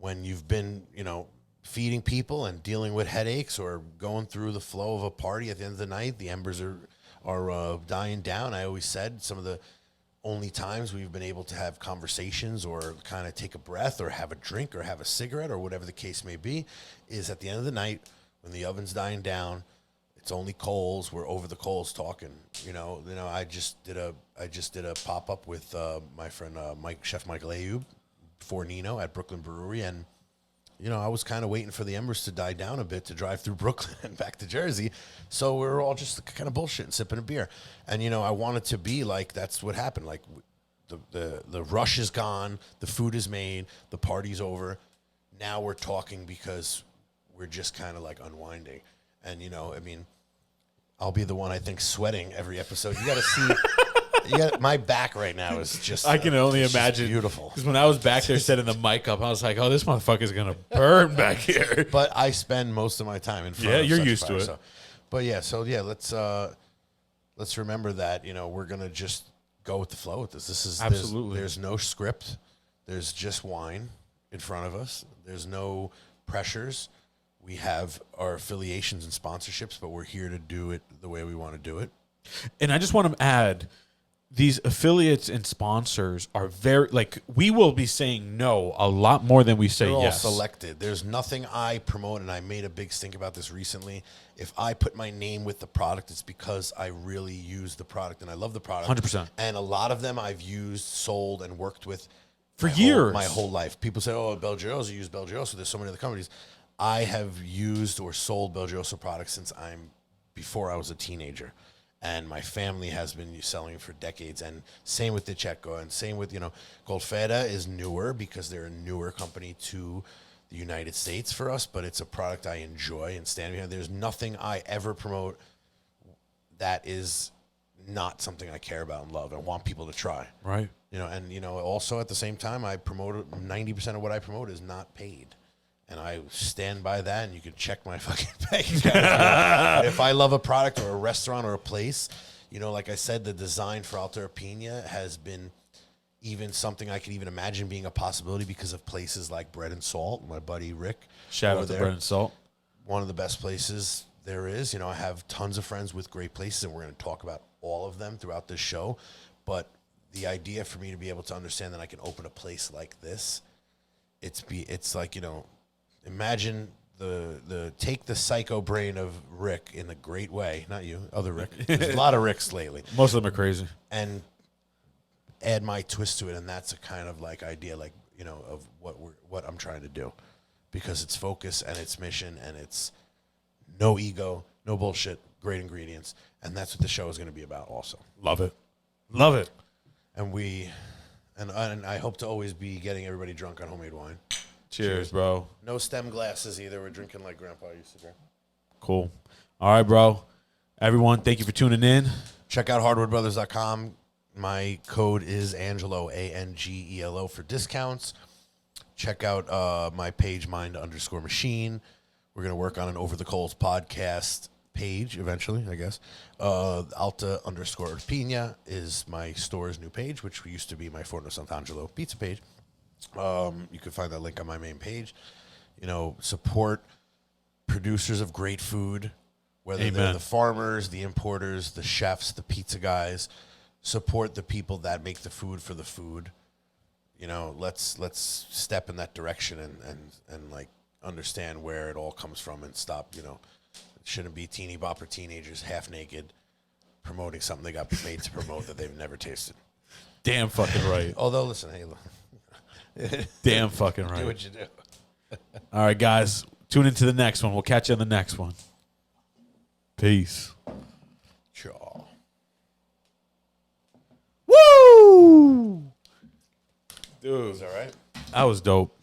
A: when you've been, feeding people and dealing with headaches or going through the flow of a party at the end of the night, the embers are dying down. I always said some of the only times we've been able to have conversations or kind of take a breath or have a drink or have a cigarette or whatever the case may be is at the end of the night when the oven's dying down. It's only coals. We're over the coals talking. I just did a pop up with my friend Chef Michael Ayub for Nino at Brooklyn Brewery, and I was kind of waiting for the embers to die down a bit to drive through Brooklyn and back to Jersey. So we were all just kind of bullshitting, sipping a beer. And, I want it to be like that's what happened. Like the rush is gone. The food is made. The party's over. Now we're talking because we're just kind of like unwinding. And, I'll be the one, I think, sweating every episode. You got to see... my back right now is just...
B: I can only imagine.
A: Beautiful.
B: Because when I was back there setting the mic up, I was like, oh, this motherfucker's going to burn back here.
A: But I spend most of my time in front of
B: you're
A: such
B: used
A: fire,
B: to
A: it. Let's remember that, we're going to just go with the flow with this.
B: Absolutely.
A: There's no script. There's just wine in front of us. There's no pressures. We have our affiliations and sponsorships, but we're here to do it the way we want to do it.
B: And I just want to add, these affiliates and sponsors are very, we will be saying no a lot more than we say
A: They're
B: yes.
A: all selected. There's nothing I promote, and I made a big stink about this recently. If I put my name with the product, it's because I really use the product, and I love the product.
B: 100%.
A: And a lot of them I've used, sold, and worked with
B: for years.
A: My whole life. People say, oh, Belgioso, you use Belgioso. There's so many other companies. I have used or sold Belgioso products since before I was a teenager. And my family has been selling for decades. And same with Dicheco, and same with, Goldfeda is newer because they're a newer company to the United States for us, but it's a product I enjoy and stand behind. There's nothing I ever promote that is not something I care about and love and want people to try.
B: Right.
A: Also at the same time, I promote 90% of what I promote is not paid. And I stand by that, and you can check my fucking bank account. If I love a product or a restaurant or a place, like I said, the design for Alta Pina has been even something I could even imagine being a possibility because of places like Bread and Salt. My buddy Rick.
B: Shout out to Bread and Salt.
A: One of the best places there is. I have tons of friends with great places, and we're going to talk about all of them throughout this show. But the idea for me to be able to understand that I can open a place like this, it's like, imagine the take the psycho brain of Rick in a great way, not you, other Rick. There's a lot of Ricks lately.
B: Most of them are crazy.
A: And add my twist to it, and that's a kind of idea, of what I'm trying to do, because it's focus and it's mission and it's no ego, no bullshit, great ingredients, and that's what the show is going to be about. Also,
B: love it.
A: And I hope to always be getting everybody drunk on homemade wine.
B: Cheers, bro.
A: No stem glasses either. We're drinking like Grandpa used to drink.
B: Cool. All right, bro. Everyone, thank you for tuning in.
A: Check out hardwoodbrothers.com. My code is Angelo, Angelo, for discounts. Check out my page, mind_machine. We're going to work on an Over the Coals podcast page eventually, I guess. Alta_Pina is my store's new page, which used to be my Forno Sant'Angelo pizza page. You can find that link on my main page. Support producers of great food, whether they're the farmers, the importers, the chefs, the pizza guys. Support the people that make the food for the food. Let's step in that direction and understand where it all comes from and stop. It shouldn't be teeny bopper teenagers half naked promoting something they got paid to promote that they've never tasted.
B: Damn fucking right.
A: Although, listen, hey, look.
B: Damn fucking right.
A: Do what you do.
B: All right, guys. Tune into the next one. We'll catch you on the next one. Peace.
A: Ciao.
B: Woo!
A: Dude. Is that right?
B: That was dope.